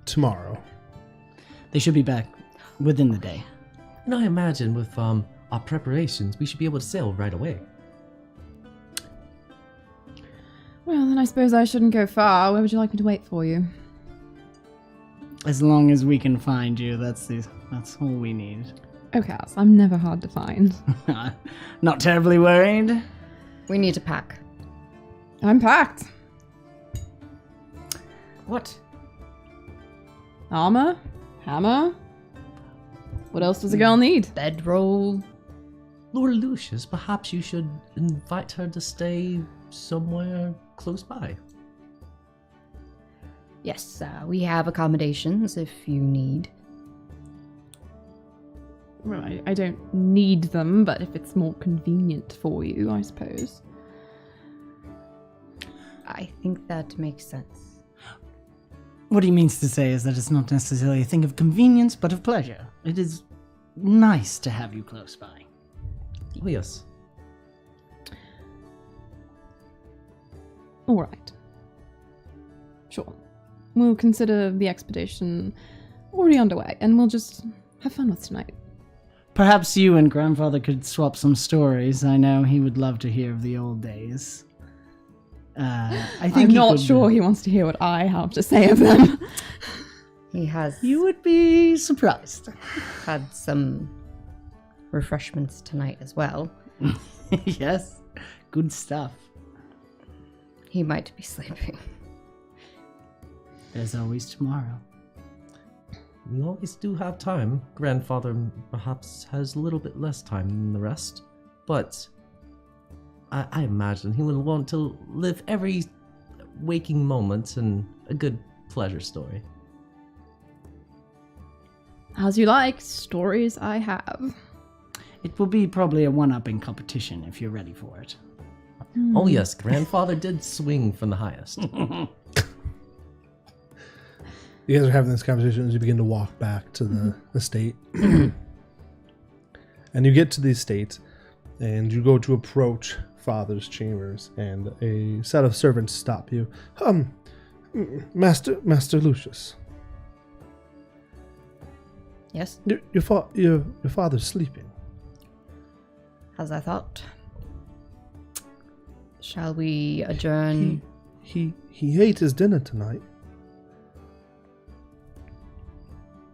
Tomorrow. They should be back within the day. And I imagine with our preparations, we should be able to sail right away. Well, then I suppose I shouldn't go far. Where would you like me to wait for you? As long as we can find you, that's all we need. Okay, so I'm never hard to find. Not terribly worried. We need to pack. I'm packed. What? Armor? Hammer? What else does a girl need? Bedroll. Lord Lucius, perhaps you should invite her to stay somewhere close by. Yes, we have accommodations if you need. Well, I don't need them, but if it's more convenient for you, I suppose. I think that makes sense. What he means to say is that it's not necessarily a thing of convenience, but of pleasure. It is nice to have you close by. Oh, yes. All right. Sure. We'll consider the expedition already underway, and we'll just have fun with tonight. Perhaps you and Grandfather could swap some stories. I know he would love to hear of the old days. I think I'm he not could- sure he wants to hear what I have to say of them. He has You would be surprised. had some refreshments tonight as well. Yes, good stuff. He might be sleeping. There's always tomorrow. We always do have time. Grandfather perhaps has a little bit less time than the rest, but I imagine he would want to live every waking moment in a good pleasure story. As you like, stories I have. It will be probably a one-upping competition if you're ready for it. Oh yes, Grandfather did swing from the highest. You guys are having this conversation as you begin to walk back to the estate. And you get to the estate, and you go to approach Father's chambers, and a set of servants stop you. Master Lucius, Yes, your father's sleeping. as I thought. Shall we adjourn? He ate his dinner tonight.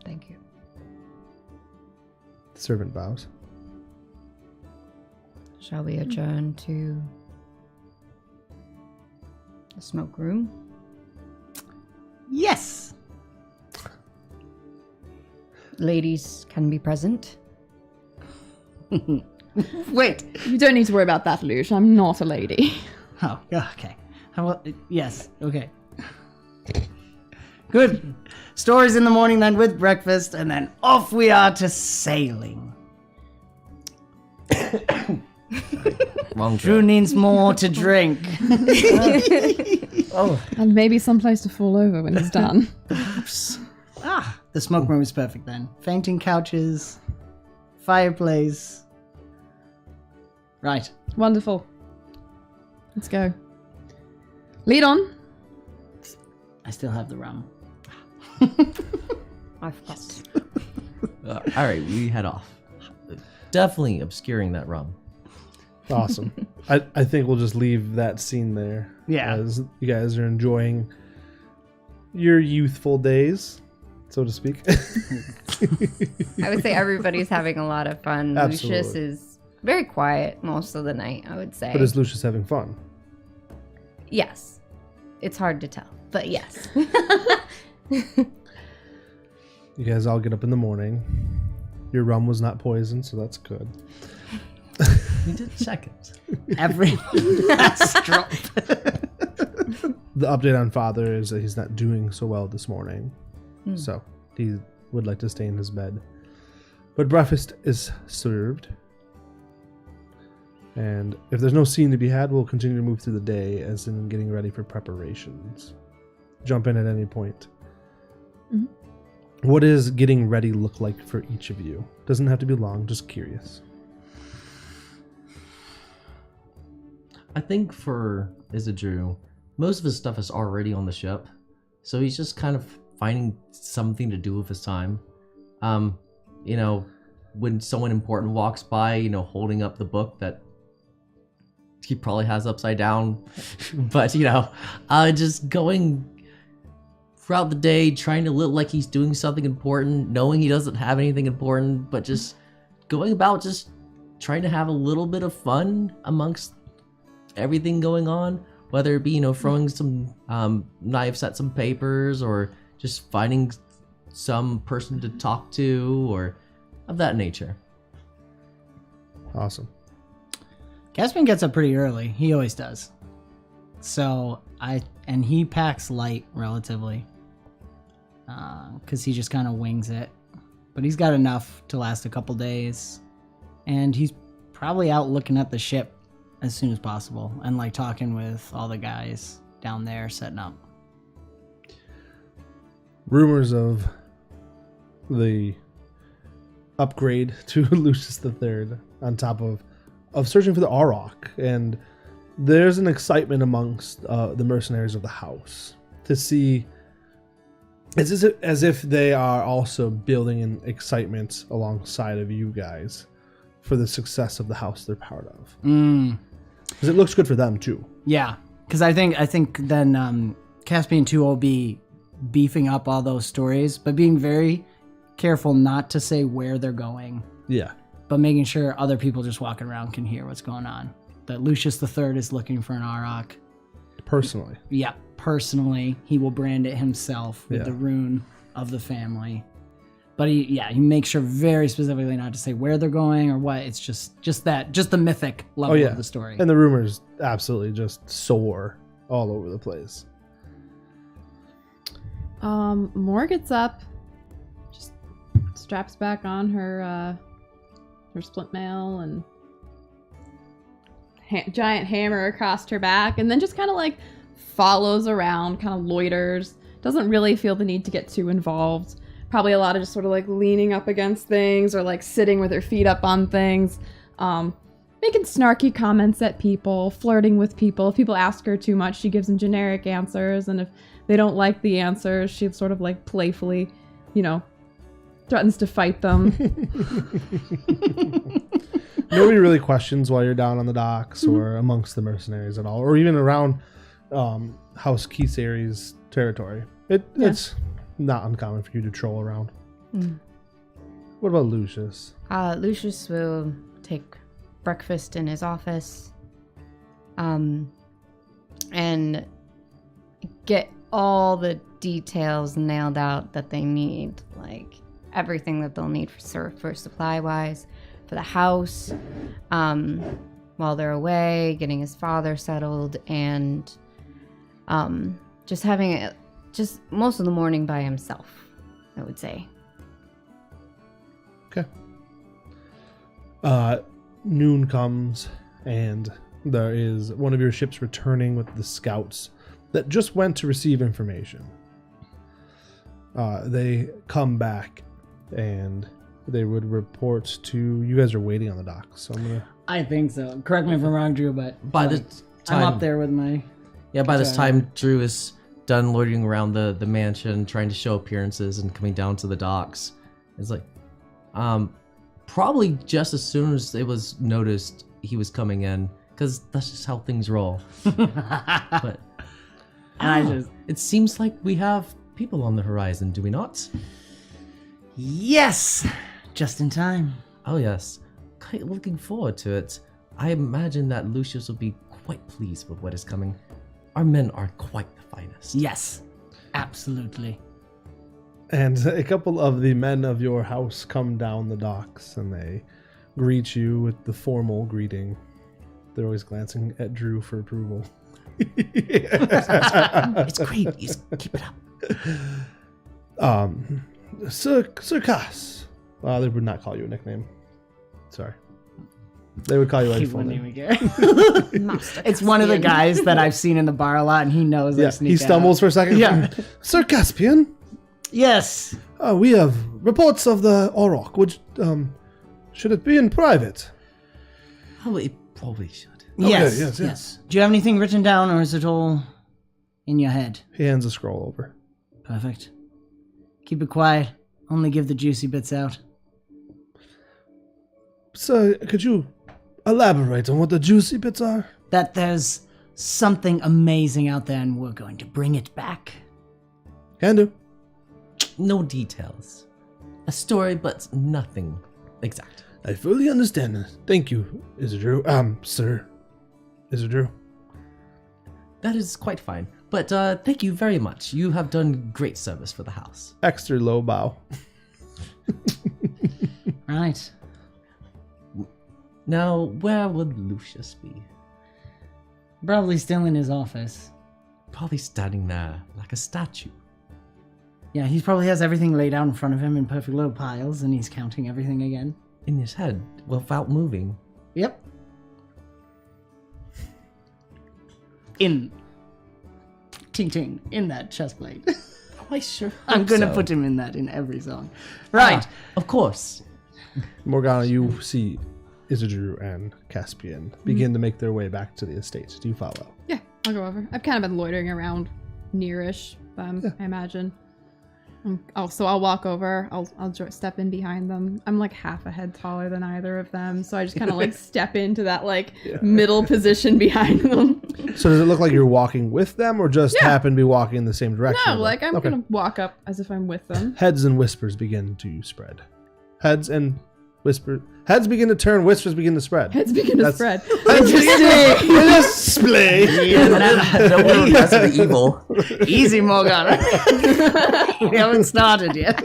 Thank you. The servant bows. Shall we adjourn to the smoke room? Yes! Ladies can be present. Wait! You don't need to worry about that, Luce. I'm not a lady. Oh, okay. Yes, okay. Good. Stories in the morning then with breakfast, and then off we are to sailing. Wrong Drew needs more to drink. And maybe someplace to fall over when he's done. The smoke room is perfect then. Fainting couches, fireplace. Right. Wonderful. Let's go. Lead on. I still have the rum. I forgot. All right, we head off. Definitely obscuring that rum. Awesome. I think we'll just leave that scene there. Yeah. As you guys are enjoying your youthful days, so to speak. I would say everybody's having a lot of fun. Absolutely. Lucius is very quiet most of the night, I would say. But is Lucius having fun? Yes. It's hard to tell, but yes. You guys all get up in the morning. Your rum was not poisoned, so that's good. We did check it. Every stroke. The update on Father is that he's not doing so well this morning. So he would like to stay in his bed. But breakfast is served. And if there's no scene to be had, we'll continue to move through the day, as in getting ready for preparations. Jump in at any point. What does getting ready look like for each of you? Doesn't have to be long, just curious. I think for 𝙗𝙗𝙗, most of his stuff is already on the ship, so he's just kind of finding something to do with his time. You know, when someone important walks by, you know, holding up the book that he probably has upside down, but you know, just going throughout the day, trying to look like he's doing something important, knowing he doesn't have anything important, but just going about just trying to have a little bit of fun amongst everything going on, whether it be, you know, throwing some knives at some papers, or just finding some person to talk to, or of that nature. Awesome. Caspian gets up pretty early. He always does. So and he packs light relatively, because he just kind of wings it. But he's got enough to last a couple days, and he's probably out looking at the ship as soon as possible, and like talking with all the guys down there setting up. Rumors of the upgrade to Lucius III on top of searching for the Auroch, and there's an excitement amongst the mercenaries of the house to see. It's as if they are also building an excitement alongside of you guys for the success of the house they're part of. Because it looks good for them too. Yeah, because I think then Caspian 2 will be beefing up all those stories, but being very careful not to say where they're going. Yeah. But making sure other people just walking around can hear what's going on. That Lucius III is looking for an Auroch. Personally. Yeah, personally. He will brand it himself with Yeah. the rune of the family. But he makes sure very specifically not to say where they're going or what. It's just the mythic level of the story. And the rumors absolutely just soar all over the place. Moore gets up, just straps back on her splint mail and giant hammer across her back, and then just kind of like follows around, kind of loiters, doesn't really feel the need to get too involved. Probably a lot of just sort of like leaning up against things, or like sitting with her feet up on things, making snarky comments at people, flirting with people. If people ask her too much, she gives them generic answers, and if they don't like the answers, she sort of like playfully, you know, threatens to fight them. Nobody really questions while you're down on the docks or amongst the mercenaries at all, or even around House 𝙗𝙗𝙗𝙗's territory. It's not uncommon for you to troll around. What about Lucius? Lucius will take breakfast in his office, and get all the details nailed out that they need, like everything that they'll need for supply-wise for the house, while they're away, getting his father settled, and just having it just most of the morning by himself, I would say. Okay. Noon comes, and there is one of your ships returning with the scouts that just went to receive information. They come back, and they would report to you. Guys are waiting on the docks, so I think so. Correct me if I'm wrong, Drew, but By the time, I'm up there with my... Yeah, by this time, Drew is done loitering around the mansion, trying to show appearances and coming down to the docks. It's like, probably just as soon as it was noticed he was coming in, because that's just how things roll. But it seems like we have people on the horizon, do we not? Yes! Just in time. Oh yes, quite looking forward to it. I imagine that Lucius will be quite pleased with what is coming. Our men are quite the finest. Yes, absolutely. And a couple of the men of your house come down the docks and they greet you with the formal greeting. They're always glancing at Drew for approval. It's great. Keep it up. Sir Cass. They would not call you a nickname. Sorry. They would call you a He full wouldn't name. even care. Master It's one of the Caspian. guys that I've seen in the bar a lot, and he knows. I Yeah, sneak he out. stumbles for a second. Yeah. Sir Caspian, Yes. we have reports of the Auroch. Should it be in private? Oh, it probably should. Okay, Yes. yes. Do you have anything written down, or is it all in your head? He hands a scroll over. Perfect. Keep it quiet. Only give the juicy bits out. Sir, could you elaborate on what the juicy bits are? That there's something amazing out there, and we're going to bring it back. Can do. No details. A story, but nothing exact. I fully understand. Thank you, Isidru. Sir Isidru. That is quite fine. But thank you very much. You have done great service for the house. Extra low bow. Right. Now, where would Lucius be? Probably still in his office. Probably standing there like a statue. Yeah, he probably has everything laid out in front of him in perfect little piles, and he's counting everything again. In his head, without moving. Yep. In. Ting ting. In that chest plate. Oh, I sure I'm hope gonna so. put him in that in every song. Right. Ah, of course. Morgana, you see Isidru and Caspian begin to make their way back to the estate. Do you follow? Yeah, I'll go over. I've kind of been loitering around near-ish them, I imagine. So I'll walk over. I'll step in behind them. I'm like half a head taller than either of them, so I just kind of like step into that like middle position behind them. So does it look like you're walking with them or just happen to be walking in the same direction? No, as them? like I'm Okay. gonna walk up as if I'm with them. Heads and whispers begin to spread. Heads and whispers. Heads begin to turn, whispers begin to spread. Heads begin to That's- spread. Display. The world has to be evil. Easy, Morgana. We haven't started yet.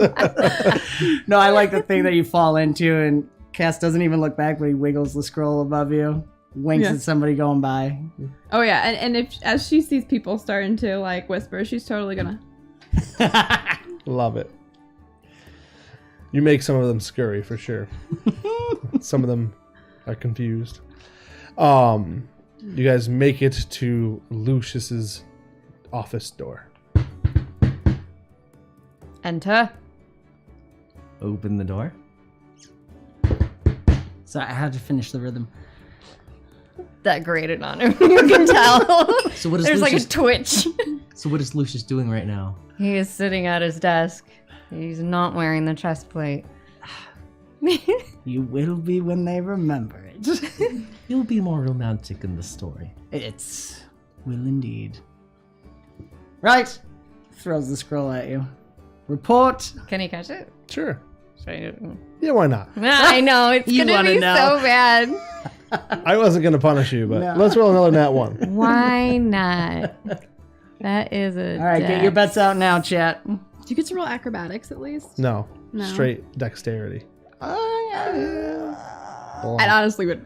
No, I like the thing that you fall into, and Cass doesn't even look back, but he wiggles the scroll above you, winks Yeah. at somebody going by. Oh yeah, and if as she sees people starting to like whisper, she's totally gonna. Love it. You make some of them scurry for sure. Some of them are confused. You guys make it to Lucius's office door. Enter. Open the door. Sorry, I had to finish the rhythm. That grated on him. You can tell. So what is There's like a Lucius? twitch. So what is Lucius doing right now? He is sitting at his desk. He's not wearing the chest plate. You will be when they remember it. You'll be more romantic in the story. It's will indeed. Right. Throws the scroll at you. Report. Can he catch it? Sure. Should I do Yeah, why not? I know, it's You gonna wanna be know. so bad. I wasn't going to punish you, but No. let's roll another nat one. Why not? That is a All right, get your bets out now, chat. Do you get to roll acrobatics at least? No. No. Straight dexterity. I honestly would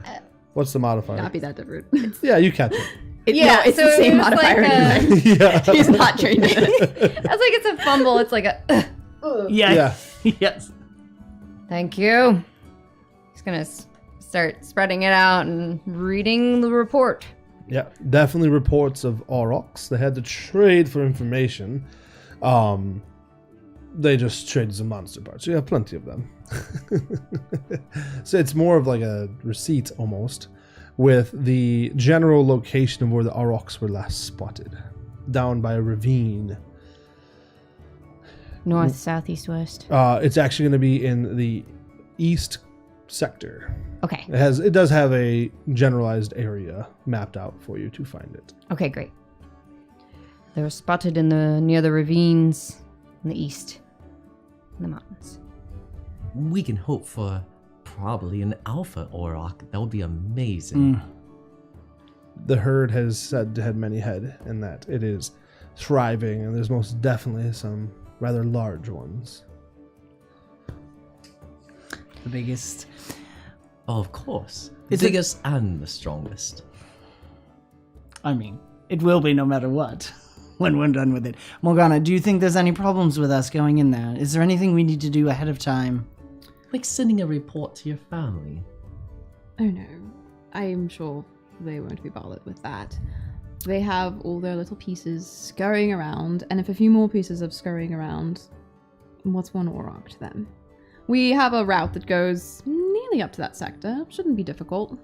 What's the modifier? not be that different. Yeah, you catch it. Yeah, no, it's so the it same was modifier. like anyway. Yeah. He's not trained in it. That's like it's a fumble. It's like a. Yeah. Yeah. Yes. Thank you. He's gonna start spreading it out and reading the report. Yeah, definitely reports of Aurochs. They had to trade for information. They just traded some monster parts. You have plenty of them. So it's more of like a receipt almost, with the general location of where the Aurochs were last spotted, down by a ravine. North, south, east, west. It's actually going to be in the east sector. Okay. It does have a generalized area mapped out for you to find it. Okay, great. They were spotted near the ravines in the east, in the mountains. We can hope for probably an alpha Auroch. That would be amazing. The herd has said had many head, and that it is thriving, and there's most definitely some rather large ones. The biggest. Oh, of course. The Is it- biggest and the strongest. I mean, it will be no matter what when we're done with it. Morgana, do you think there's any problems with us going in there? Is there anything we need to do ahead of time? Like sending a report to your family. Oh no, I'm sure they won't be bothered with that. They have all their little pieces scurrying around, and if a few more pieces of scurrying around, what's one Auroch to them? We have a route that goes nearly up to that sector. Shouldn't be difficult.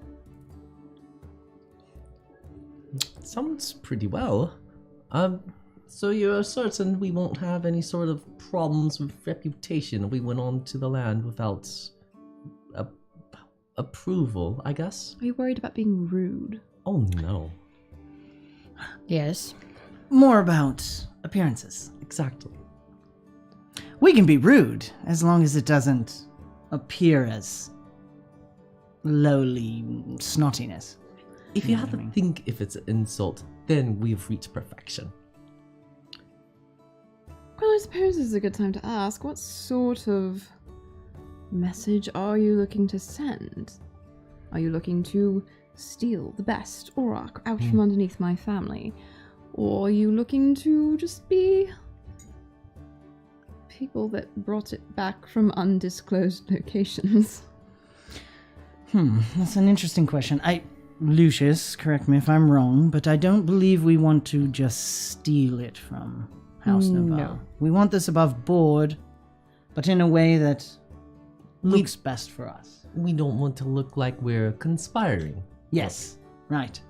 Sounds pretty well. So you're certain we won't have any sort of problems with reputation if we went on to the land without approval, I guess? Are you worried about being rude? Oh no. Yes. More about appearances. Exactly. We can be rude as long as it doesn't appear as lowly snottiness. If you know have what to I mean? think if it's an insult, then we've reached perfection. Well, I suppose this is a good time to ask, what sort of message are you looking to send? Are you looking to steal the best Auroch out from underneath my family? Or are you looking to just be people that brought it back from undisclosed locations? That's an interesting question. Lucius, correct me if I'm wrong, but I don't believe we want to just steal it from House Navarre. No. We want this above board, but in a way that looks best for us. We don't want to look like we're conspiring. Yes, right.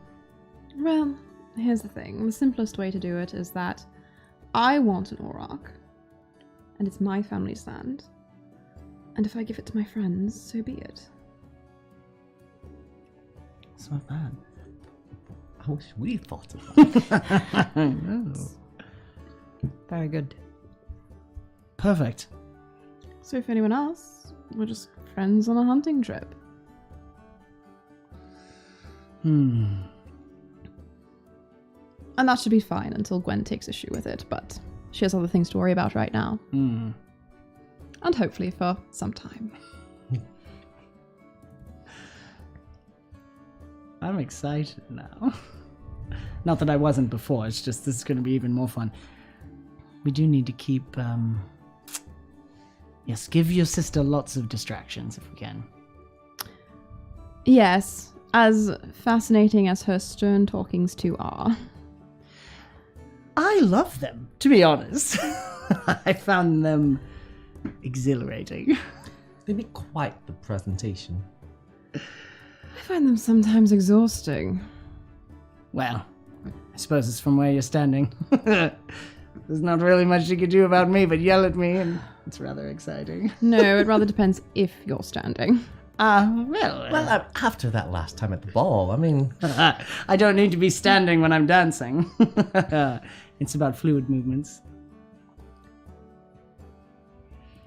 Well, here's the thing. The simplest way to do it is that I want an Auroch, and it's my family's land. And if I give it to my friends, so be it. It's not bad. I wish we thought of that. I know. Very good. Perfect. So if anyone else, we're just friends on a hunting trip. And that should be fine until Gwen takes issue with it, but she has other things to worry about right now. And hopefully for some time. I'm excited now. Not that I wasn't before, it's just this is going to be even more fun. We do need to keep, yes, give your sister lots of distractions if we can. Yes, as fascinating as her stern talkings to are. I love them, to be honest. I found them exhilarating. They make quite the presentation. I find them sometimes exhausting. Well, I suppose it's from where you're standing. There's not really much you can do about me but yell at me, and it's rather exciting. No, it rather depends if you're standing. Well, after that last time at the ball, I mean... I don't need to be standing when I'm dancing. It's about fluid movements.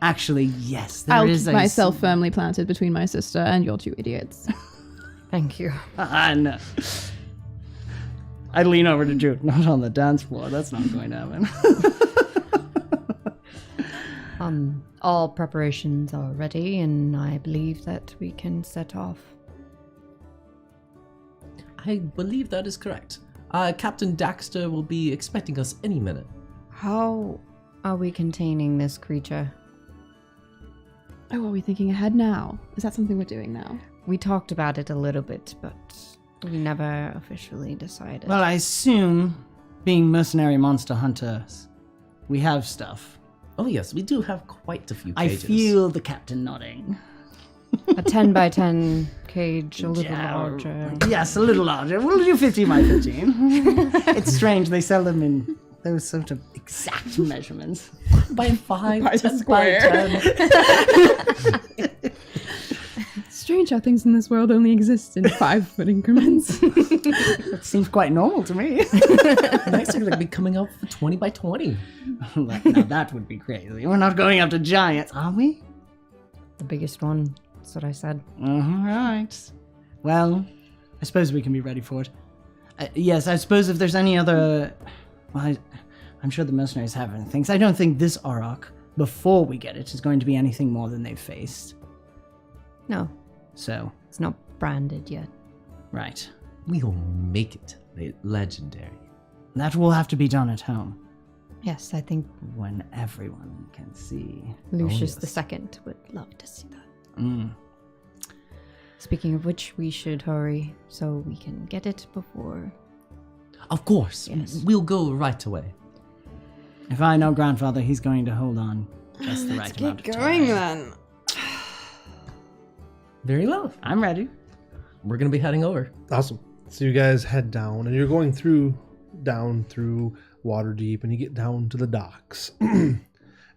Actually, yes, there I'll is keep myself firmly planted between my sister and your two idiots. Thank you. No. I lean over to Jude. Not on the dance floor. That's not going to happen. All preparations are ready, and I believe that we can set off. I believe that is correct. Captain Daxter will be expecting us any minute. How are we containing this creature? Oh, are we thinking ahead now? Is that something we're doing now? We talked about it a little bit, but we never officially decided. Well, I assume, being mercenary monster hunters, we have stuff. Oh yes, we do have quite a few I cages. feel the captain nodding. a 10 by 10 cage, a little Yeah, larger. Yes, a little larger. We'll do 15 by 15. It's strange, they sell them in those sort of exact measurements. by 5, By the 10 square. by 10. Strange how things in this world only exist in 5-foot increments. That seems quite normal to me. Next are going to be coming up for 20 by 20. Now that would be crazy. We're not going up to giants, are we? The biggest one. That's what I said. All right. Well, I suppose we can be ready for it. Yes, I suppose if there's any other... Well, I I'm sure the mercenaries have things. I don't think this Auroch, before we get it, is going to be anything more than they've faced. No, So, it's not branded yet. right. We'll make it legendary. That will have to be done at home, Yes, I think when everyone can see. Lucius yes. II would love to see that. Mm. Speaking of which, we should hurry so we can get it before. Of course. Yes. We'll go right away. If I know Grandfather, he's going to hold on just the right amount of time. then. Very well. I'm ready. We're going to be heading over. Awesome. So you guys head down, and you're going down through Waterdeep, and you get down to the docks.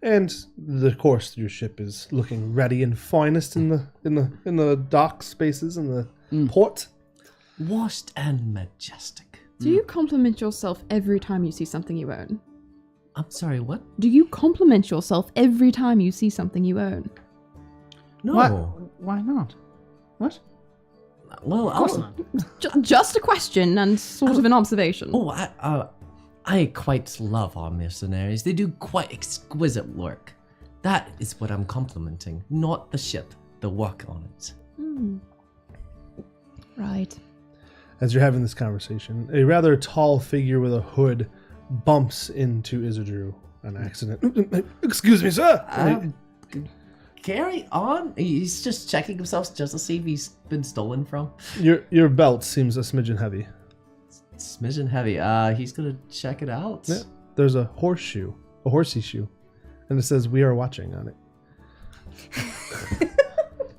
And the course your ship is looking ready and finest in the dock spaces in the port. Washed and majestic. Do you compliment yourself every time you see something you own? I'm sorry, what? Do you compliment yourself every time you see something you own? No. What? Why not? What? Well, Of course I'll- not. Just a question and sort of an observation. Oh, I quite love our mercenaries. They do quite exquisite work. That is what I'm complimenting, not the ship, the work on it. Right. As you're having this conversation, a rather tall figure with a hood bumps into 𝐼𝐪𝐵𝐻 on accident. Excuse me, sir. Carry on. He's just checking himself just to see if he's been stolen from. Your belt seems a smidgen heavy. Smidgen heavy. He's gonna check it out. Yeah. There's a horsey-shoe, and it says "We are watching" on it.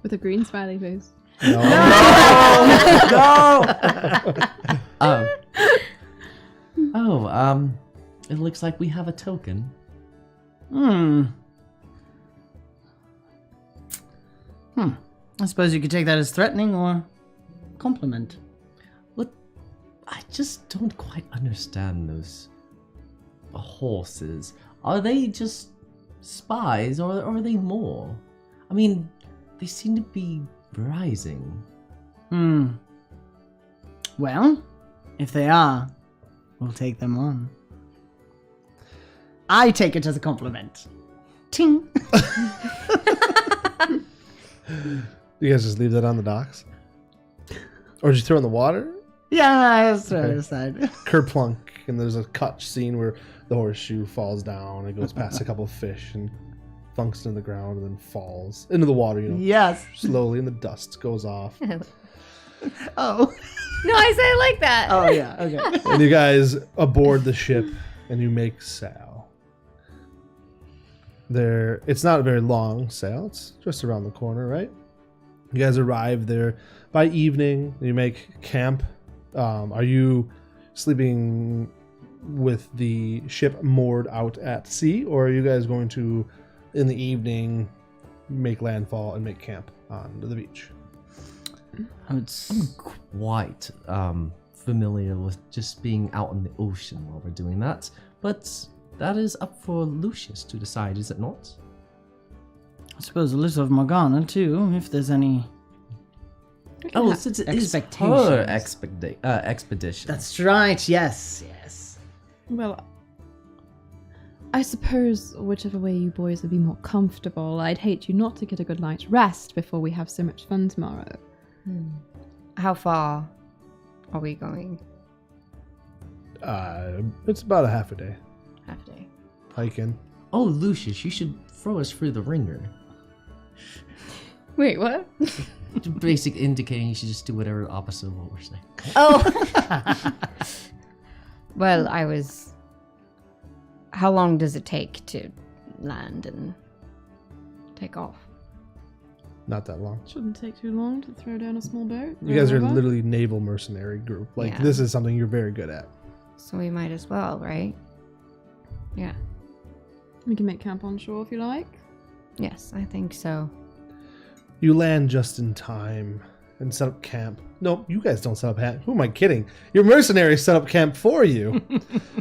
With a green smiley face. No. It looks like we have a token. I suppose you could take that as threatening or compliment. What? I just don't quite understand those horses. Are they just spies, or are they more? I mean, they seem to be rising. Well, if they are, we'll take them on. I take it as a compliment. Ting. You guys just leave that on the docks, or did you throw it in the water? Yeah, I just throw it aside. Kerplunk, and there's a cut scene where the horseshoe falls down. It goes past a couple of fish and thunks into the ground, and then falls into the water. Yes. Slowly, and the dust goes off. Oh. No, I say it like that. Oh, yeah. Okay. And you guys aboard the ship, and you make sail. It's not a very long sail. It's just around the corner, right? You guys arrive there by evening. You make camp. Are you sleeping with the ship moored out at sea, or are you guys going to, in the evening, make landfall and make camp on the beach? I'm quite familiar with just being out in the ocean while we're doing that, but that is up for Lucius to decide, is it not? I suppose a little of Morgana, too, if there's any... Oh, since it is her expedition. That's right, yes. Well, I suppose whichever way you boys would be more comfortable, I'd hate you not to get a good night's rest before we have so much fun tomorrow. How far are we going? It's about a half a day. Half a day. Hiking. Oh, Lucius, you should throw us through the ringer. Wait, what? Basic indicating you should just do whatever opposite of what we're saying. Oh. Well, how long does it take to land and take off? Not that long. Shouldn't take too long to throw down a small boat. You guys are Row over. literally naval mercenary group. Like, Yeah. this is something you're very good at. So we might as well, right? Yeah. We can make camp on shore if you like. Yes, I think so. You land just in time and set up camp. No, you guys don't set up camp. Who am I kidding? Your mercenaries set up camp for you.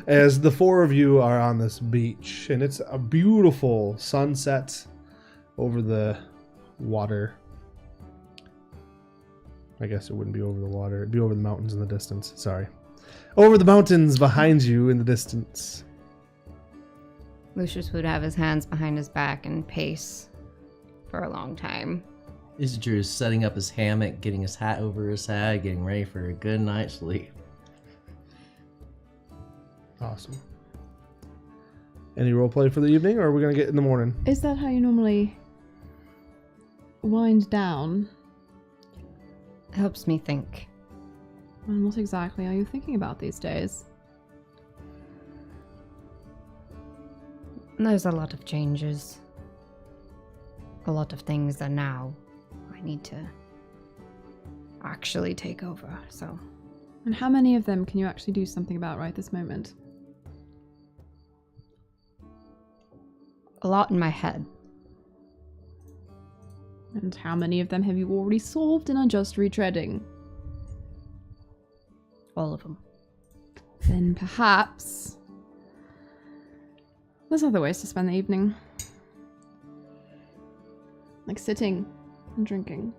As the four of you are on this beach, and it's a beautiful sunset over the water. I guess it wouldn't be over the water. It'd be over the mountains in the distance. Sorry. Over the mountains behind you in the distance. Lucius would have his hands behind his back and pace for a long time. Isidro is setting up his hammock, getting his hat over his head, getting ready for a good night's sleep. Awesome. Any roleplay for the evening, or are we going to get in the morning? Is that how you normally wind down? Helps me think. And what exactly are you thinking about these days? There's a lot of changes. A lot of things that now I need to actually take over, so. And how many of them can you actually do something about right this moment? A lot in my head. And how many of them have you already solved and are just retreading? All of them. Then perhaps there's other ways to spend the evening. Like sitting and drinking.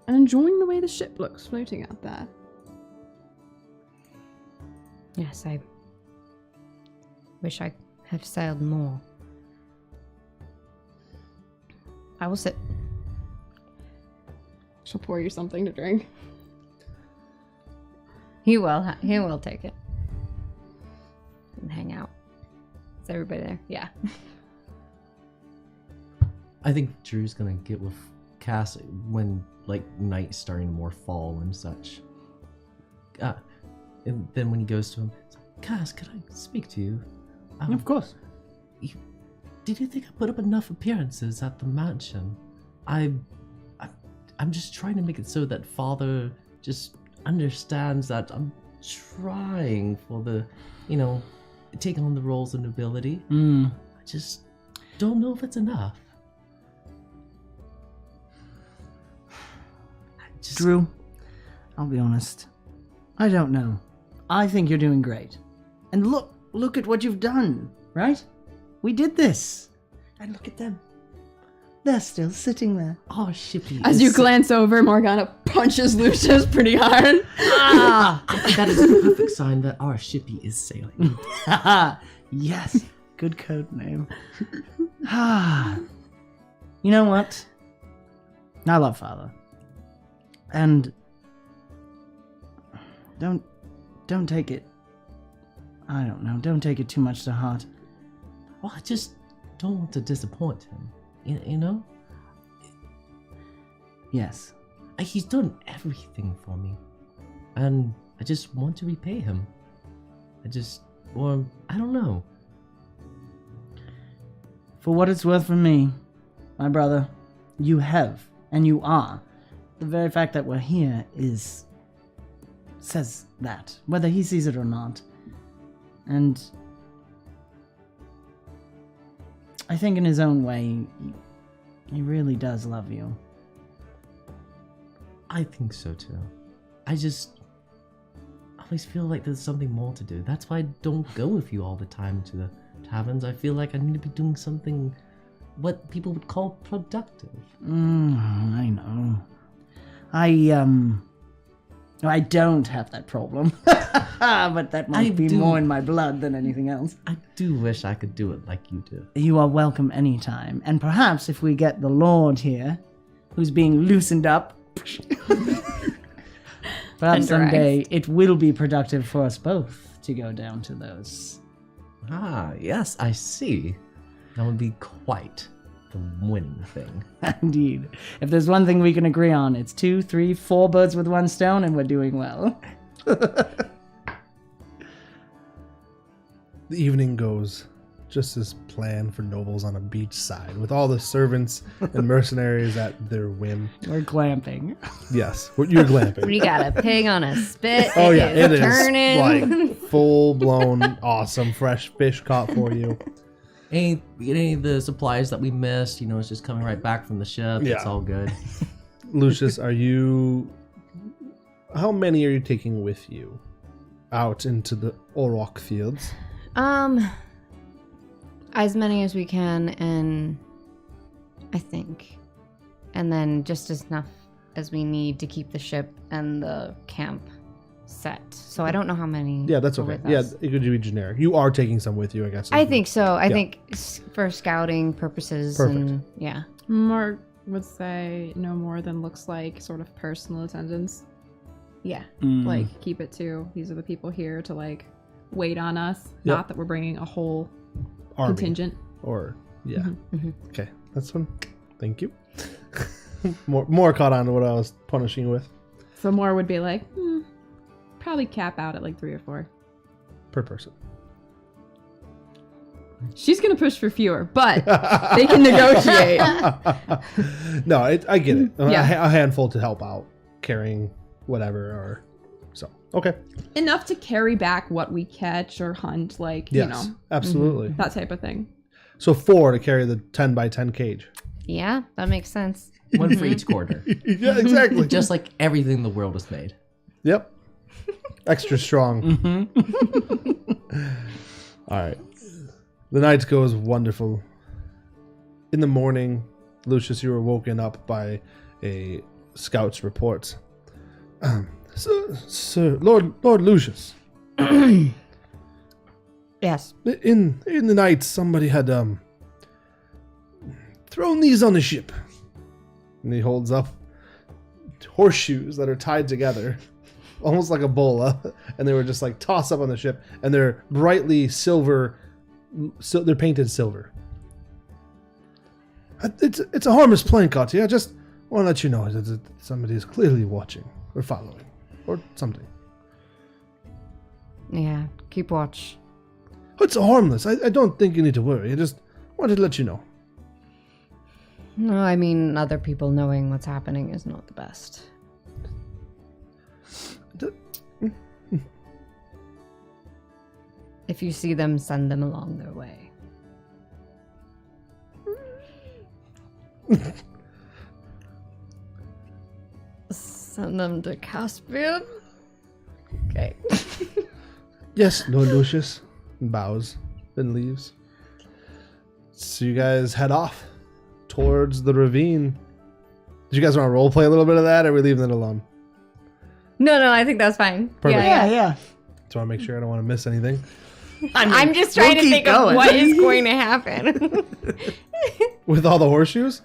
And enjoying the way the ship looks floating out there. Yes, I wish I had sailed more. I will sit. She'll pour you something to drink. He will take it. And hang out. Is everybody there? Yeah. I think Drew's gonna get with Cass when like night's starting to more fall and such. And then when he goes to him, Cass, could I speak to you? Of course. Did you think I put up enough appearances at the mansion? I'm just trying to make it so that Father just understands that I'm trying for the, taking on the roles of nobility. I just don't know if it's enough. Drew, I'll be honest. I don't know. I think you're doing great. And look at what you've done, right? We did this. And look at them. They're still sitting there. Oh, Shippy. As you glance over, Morgana punches Lucius pretty hard. That is the perfect sign that our Shippy is sailing. Yes. Good code name. You know what? I love Father. And don't take it. I don't know. Don't take it too much to heart. Well, I just don't want to disappoint him. You know? Yes. He's done everything for me. And I just want to repay him. I don't know. For what it's worth for me, my brother, you have, and you are. The very fact that we're here says that, whether he sees it or not. And I think in his own way, he really does love you. I think so too. I always feel like there's something more to do. That's why I don't go with you all the time to the taverns. I feel like I need to be doing something what people would call productive. I know. I don't have that problem. But that might be more in my blood than anything else. I do wish I could do it like you do. You are welcome anytime. And perhaps if we get the Lord here, who's being loosened up, perhaps someday it will be productive for us both to go down to those. Ah, yes, I see. That would be quite the winning thing. Indeed. If there's one thing we can agree on, it's 2, 3, 4 birds with one stone, and we're doing well. The evening goes just as planned for nobles on a beach side, with all the servants and mercenaries at their whim. We're glamping. Yes, you're glamping. We got a pig on a spit. Oh yeah, it is turning. like full-blown awesome fresh fish caught for you. Any of the supplies that we missed, it's just coming right back from the ship. Yeah. It's all good. Lucius, how many are you taking with you out into the Auroch fields? As many as we can, and I think. And then just enough as we need to keep the ship and the camp set. So I don't know how many. Yeah, that's are okay. with Yeah, us. it could be generic. You are taking some with you, I guess. I think so. I Yeah. think for scouting purposes. Perfect. And yeah. Mark would say no more than looks like sort of personal attendance. Yeah. Like, keep it to, these are the people here to, like, wait on us. Yep. Not that we're bringing a whole Army. contingent. Or, yeah. Mhm. Okay, that's one. Thank you. more caught on to what I was punishing you with So more would be like, probably cap out at like 3 or 4. per person. She's gonna push for fewer, but they can negotiate. No, I get it. Yeah. A handful to help out carrying whatever, or so. Okay. Enough to carry back what we catch or hunt, like, Yes, you know, absolutely. that type of thing. So 4 to carry the 10 by 10 cage. Yeah, that makes sense. One for each quarter. Yeah, exactly. Just like everything the world has made. Yep. Extra strong. All right. The night goes wonderful. In the morning, Lucius, you were woken up by a scout's report. Sir, Lord Lucius. Yes. In the night, somebody had thrown these on the ship. And he holds up horseshoes that are tied together, almost like a bola, and they were just like tossed up on the ship, and they're brightly silver. They're painted silver. It's a harmless plane, Katia. I just want to let you know that somebody is clearly watching or following or something. Yeah. Keep watch. It's harmless. I don't think you need to worry. I just wanted to let you know. No, I mean, other people knowing what's happening is not the best. If you see them, send them along their way. Send them to Caspian. Okay. Yes, Lord Lucius. Bows, then leaves. So you guys head off towards the ravine. Did you guys want to roleplay a little bit of that, or are we leaving it alone? No, I think that's fine. Perfect. Yeah. Just want to make sure I don't want to miss anything. I'm just trying to keep think going. of what is going to happen. With all the horseshoes?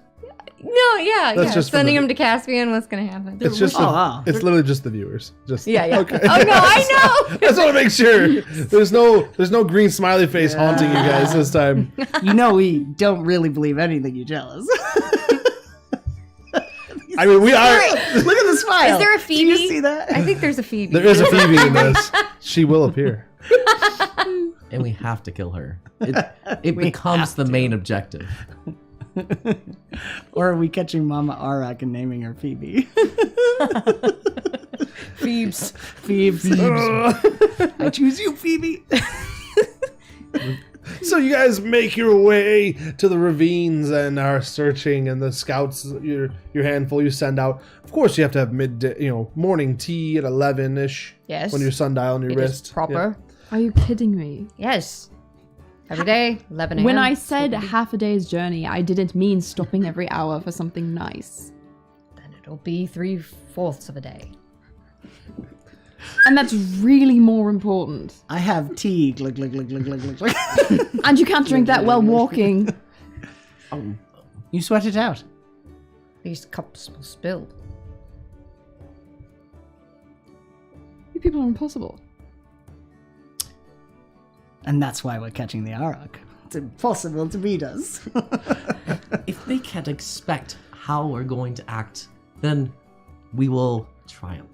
No, yeah. just for Sending the- them to Caspian, what's going to happen? It's just wow. it's literally just the viewers. Just Yeah. Okay. Oh, no, I know. I just want to make sure there's no green smiley face haunting you guys this time. You know we don't really believe anything you tell us. I mean, we are. Look at the smile. Is there a Phoebe? Do you see that? I think there's a Phoebe. There is a Phoebe in this. She will appear. And we have to kill her. It becomes the main objective. Or are we catching Mama Auroch and naming her Phoebe? Phoebes. Phoebes. I choose you, Phoebe. So you guys make your way to the ravines and are searching, and the scouts, your handful you send out. Of course, you have to have midday, morning tea at 11-ish. Yes. On your sundial on your It is wrist. proper. Are you kidding me? Yes. Every day, 11 a.m. When I said half a day's journey, I didn't mean stopping every hour for something nice. Then it'll be 3/4 of a day. And that's really more important. I have tea. Glug, glug, glug, glug, glug, glug, glug. And you can't drink that while walking. You sweat it out. These cups will spill. You people are impossible. And that's why we're catching the Auroch. It's impossible to beat us. If they can't expect how we're going to act, then we will triumph.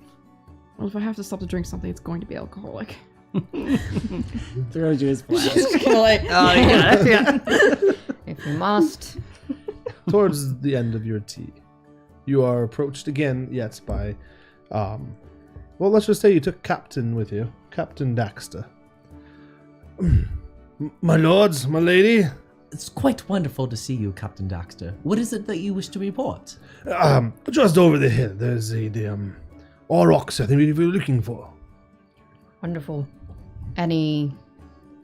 Well, if I have to stop to drink something, it's going to be alcoholic. Throws you his flask. Oh, yeah. If you must. Towards the end of your tea, you are approached again, yes, by, well, let's just say you took Captain with you, Captain Daxter. My lords, my lady, It's quite wonderful to see you, Captain Daxter. What is it that you wish to report? just over the hill, there's the Aurochs I think we were looking for. Wonderful. Any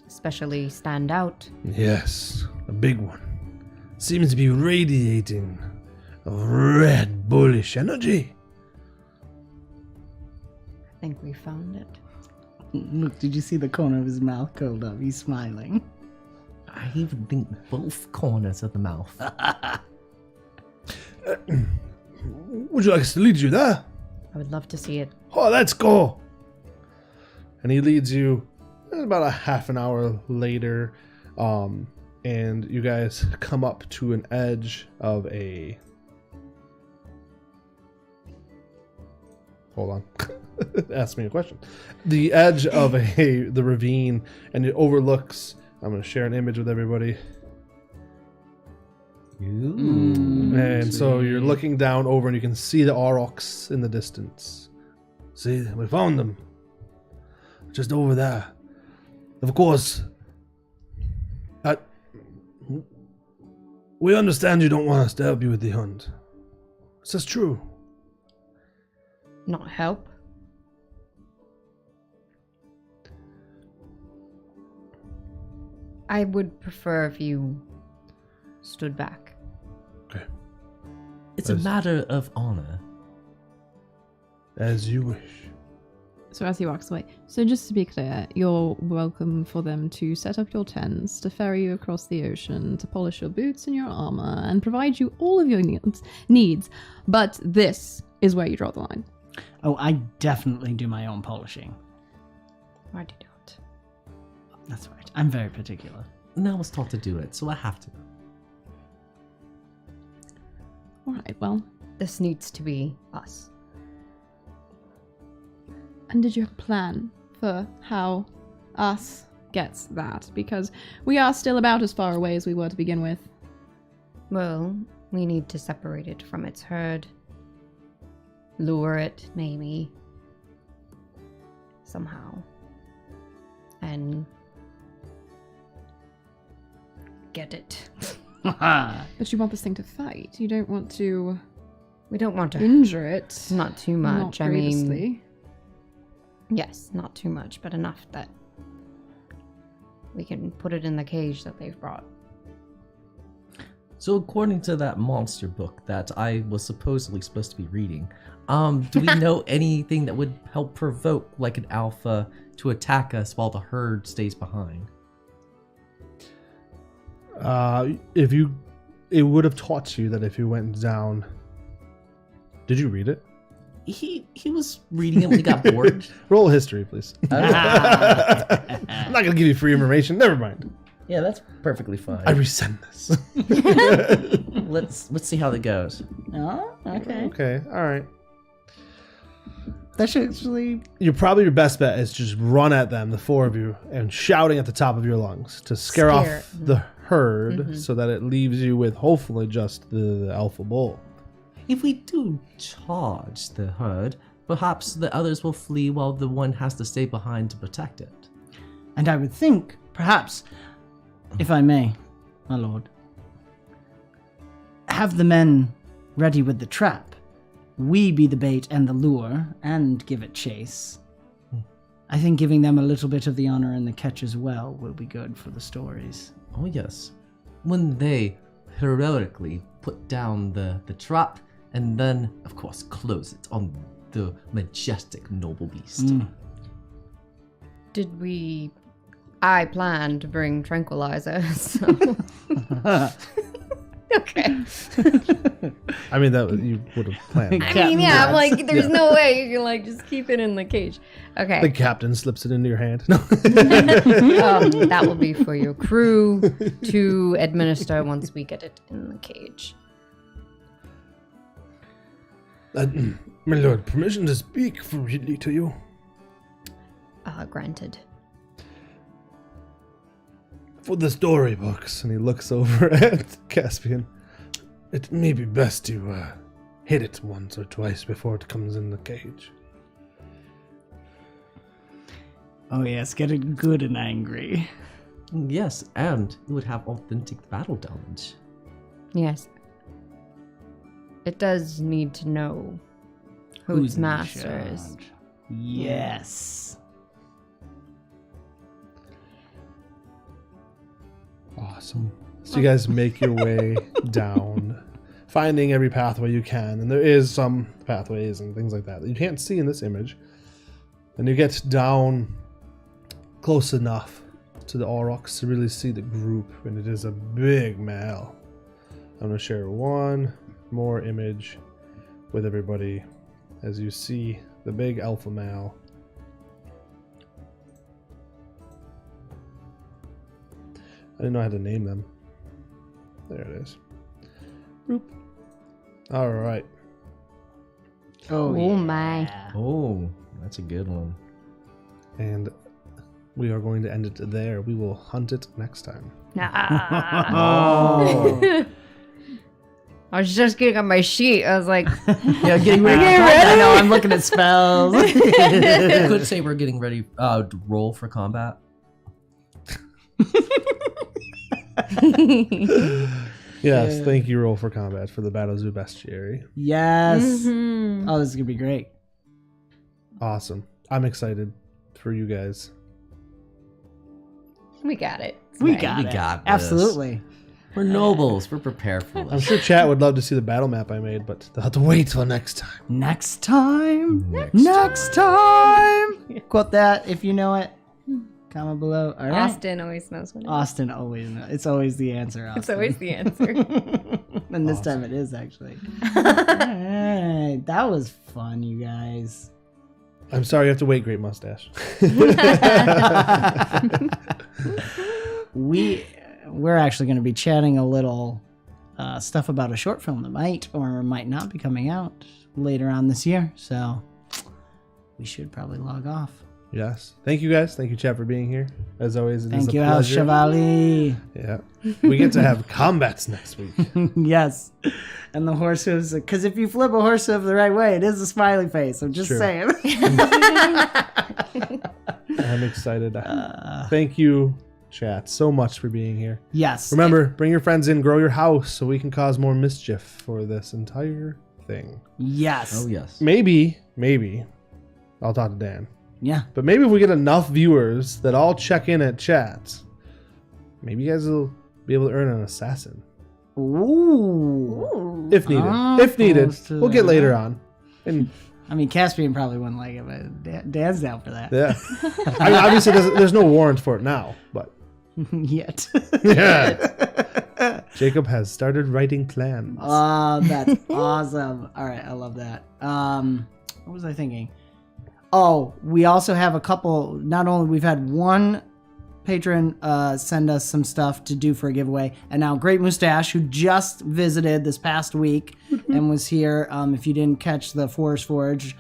especially stand out? Yes, a big one. Seems to be radiating a red, bullish energy. I think we found it. Look, did you see the corner of his mouth curled up? He's smiling. I even think both corners of the mouth. Would you like us to lead you there? I would love to see it. Oh, let's go. And he leads you about a half an hour later, and you guys come up to an edge of a... Hold on. Ask me a question. The edge of the ravine, and it overlooks... I'm going to share an image with everybody. And so you're looking down over and you can see the Aurochs in the distance. See, we found them. Just over there. Of course, we understand you don't want us to help you with the hunt. Is this true? Not help? I would prefer if you stood back. Okay. It's a matter of honor. As you wish. So as he walks away, so just to be clear, you're welcome for them to set up your tents, to ferry you across the ocean, to polish your boots and your armor, and provide you all of your needs. But this is where you draw the line. Oh, I definitely do my own polishing. Why do you do it? That's right. I'm very particular. And I was taught to do it, so I have to. All right, well. This needs to be us. And did you have a plan for how us gets that? Because we are still about as far away as we were to begin with. Well, we need to separate it from its herd. Lure it, maybe. Somehow. And get it. But you want this thing to fight. You don't want to We don't want to injure it. not too much. Not I mean, grievously. yes, not too much, but enough that we can put it in the cage that they've brought. So according to that monster book that I was supposedly supposed to be reading, do we know anything that would help provoke like an alpha to attack us while the herd stays behind? It would have taught you that if you went down. Did you read it? He was reading it when he got bored. Roll history, please. I'm not gonna give you free information. Never mind. Yeah, that's perfectly fine. I rescind this. Let's see how that goes. Oh, okay. Okay, all right. That's actually... Your best bet is just run at them, the four of you, and shouting at the top of your lungs to scare off the herd, so that it leaves you with hopefully just the alpha bull. If we do charge the herd, perhaps the others will flee while the one has to stay behind to protect it. And I would think, perhaps, if I may, my lord, have the men ready with the trap. We be the bait and the lure, and give it chase. I think giving them a little bit of the honor in the catch as well will be good for the stories. Oh yes. When they heroically put down the trap and then, of course, close it on the majestic noble beast. I planned to bring tranquilizer, so... Okay. I mean, that you would have planned. I mean, yeah, I'm like, there's no way you can, like, just keep it in the cage. Okay. The captain slips it into your hand. No. That will be for your crew to administer once we get it in the cage. My lord, permission to speak freely to you. Granted. For the storybooks, and he looks over at Caspian. It may be best to hit it once or twice before it comes in the cage. Oh yes, get it good and angry. Yes, and it would have authentic battle damage. Yes. It does need to know who its in master is. charge? Yes. Awesome. So you guys make your way down, finding every pathway you can, and there is some pathways and things like that you can't see in this image. And you get down close enough to the Aurochs to really see the group, and it is a big male. I'm going to share one more image with everybody as you see the big alpha male. I didn't know how to name them. There it is. Boop. All right. Oh, my. Oh, that's a good one. And we are going to end it there. We will hunt it next time. Oh. I was just getting on my sheet. I was like, Yeah, getting ready. I know, I'm looking at spells. You could say we're getting ready to roll for combat. Yes, thank you, Roll for Combat, for the 𝐈𝐸𝐻𝐵𝐲 𝐕𝐢𝐫𝐭𝐮𝐵. Yes. Mhm. Oh, this is going to be great. Awesome. I'm excited for you guys. we got it. It's We fine. got We it. got this. Absolutely. We're nobles. We're prepared for I'm this. sure chat would love to see the battle map I made, but they'll have to wait till next time. Next time. Next Next time. Quote that if you know it. Comment below. All right. Austin always knows what it is. Austin always knows. It's always the answer, Austin. It's always the answer. And this time it is, actually. All right. That was fun, you guys. I'm sorry you have to wait, Great Mustache. We're actually going to be chatting a little stuff about a short film that might or might not be coming out later on this year. So we should probably log off. Yes. Thank you guys. Thank you, chat, for being here. As always, it is Thank a you, House pleasure. Chevalier. Yeah. We get to have combats next week. Yes. And the horse hooves, because if you flip a horse hoof the right way, it is a smiley face. I'm just True. saying. I'm excited. Thank you, chat, so much for being here. Yes. Remember, bring your friends in, grow your house so we can cause more mischief for this entire thing. Yes. Oh, yes. Maybe, I'll talk to Dan. Yeah. But maybe if we get enough viewers that all check in at chat, maybe you guys will be able to earn an assassin. Ooh. If needed. I'm If needed. opposed to We'll get that. later on. And I mean, Caspian probably wouldn't like it, but Dan's down for that. yeah. I mean, obviously, there's no warrant for it now, but Yet. yeah. Jacob has started writing plans. Oh, that's awesome. All right, I love that. What was I thinking? Oh, we also have a couple. Not only we've had one patron send us some stuff to do for a giveaway, and now Great Mustache, who just visited this past week and was here. If you didn't catch the Forest Forge,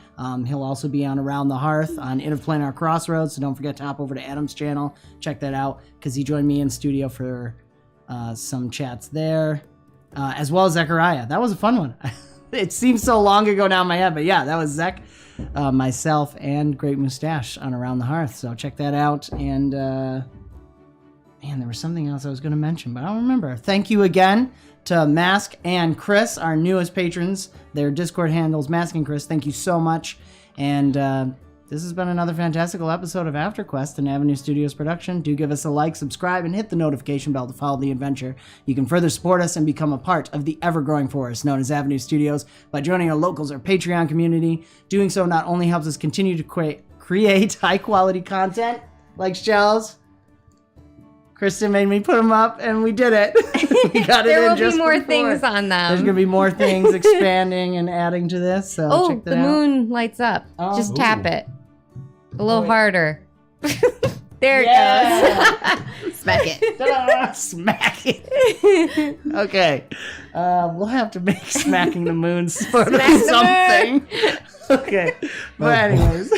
he'll also be on Around the Hearth on Interplanar Crossroads. So don't forget to hop over to Adam's channel, check that out, because he joined me in studio for some chats there, as well as Zechariah. That was a fun one. It seems so long ago now in my head, but yeah, that was Zech, myself, and Great Mustache on Around the Hearth. So check that out. And man, there was something else I was going to mention, but I don't remember. Thank you again to Mask and Chris, our newest patrons. Their Discord handles, Mask and Chris. Thank you so much. And this has been another fantastical episode of AfterQuest, an Avenue Studios production. Do give us a like, subscribe, and hit the notification bell to follow the adventure. You can further support us and become a part of the ever-growing force known as Avenue Studios by joining our locals or Patreon community. Doing so not only helps us continue to create high-quality content like shells. Kristen made me put them up, and we did it. We got it There in will just be more before. things on There's them. going to be more things expanding and adding to this, so Oh, check that the out. moon lights up. Oh. Just Ooh. tap it. A little Wait. harder. There it Yeah. goes. Smack it. Ta-da! Smack it. Okay. We'll have to make smacking the moon sort of Smack the something. Okay. But anyways.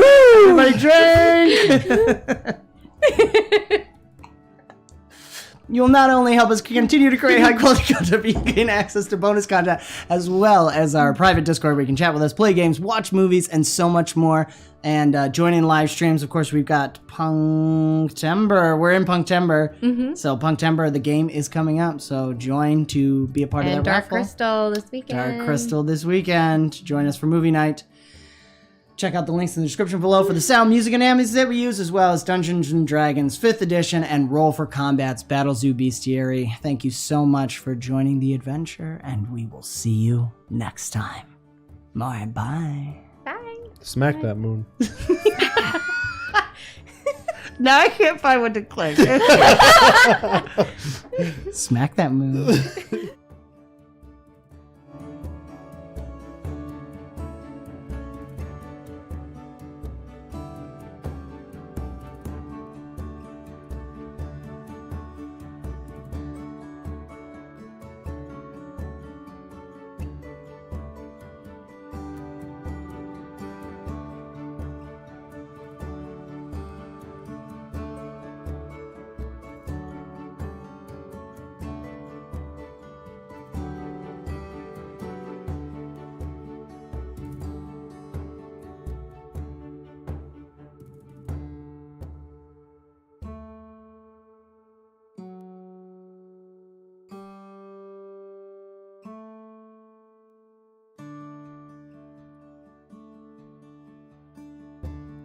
Everybody drink! You'll not only help us continue to create high quality content, but you gain access to bonus content, as well as our private Discord where you can chat with us, play games, watch movies, and so much more. And join in live streams. Of course, we've got Punktember. We're in Punktember. So Punktember, the game is coming up. So join to be a part of And that Dark raffle. Crystal this weekend. Dark Crystal this weekend. Join us for movie night. Check out the links in the description below for the sound, music, and ambience that we use, as well as Dungeons & Dragons 5th edition and Roll for Combat's 𝐈𝐸𝐻𝐵𝐲 𝐕𝐢𝐫𝐭𝐮𝐷. Thank you so much for joining the adventure, and we will see you next time. Bye. Bye. Smack that moon. Now I can't find what to click. Smack that moon.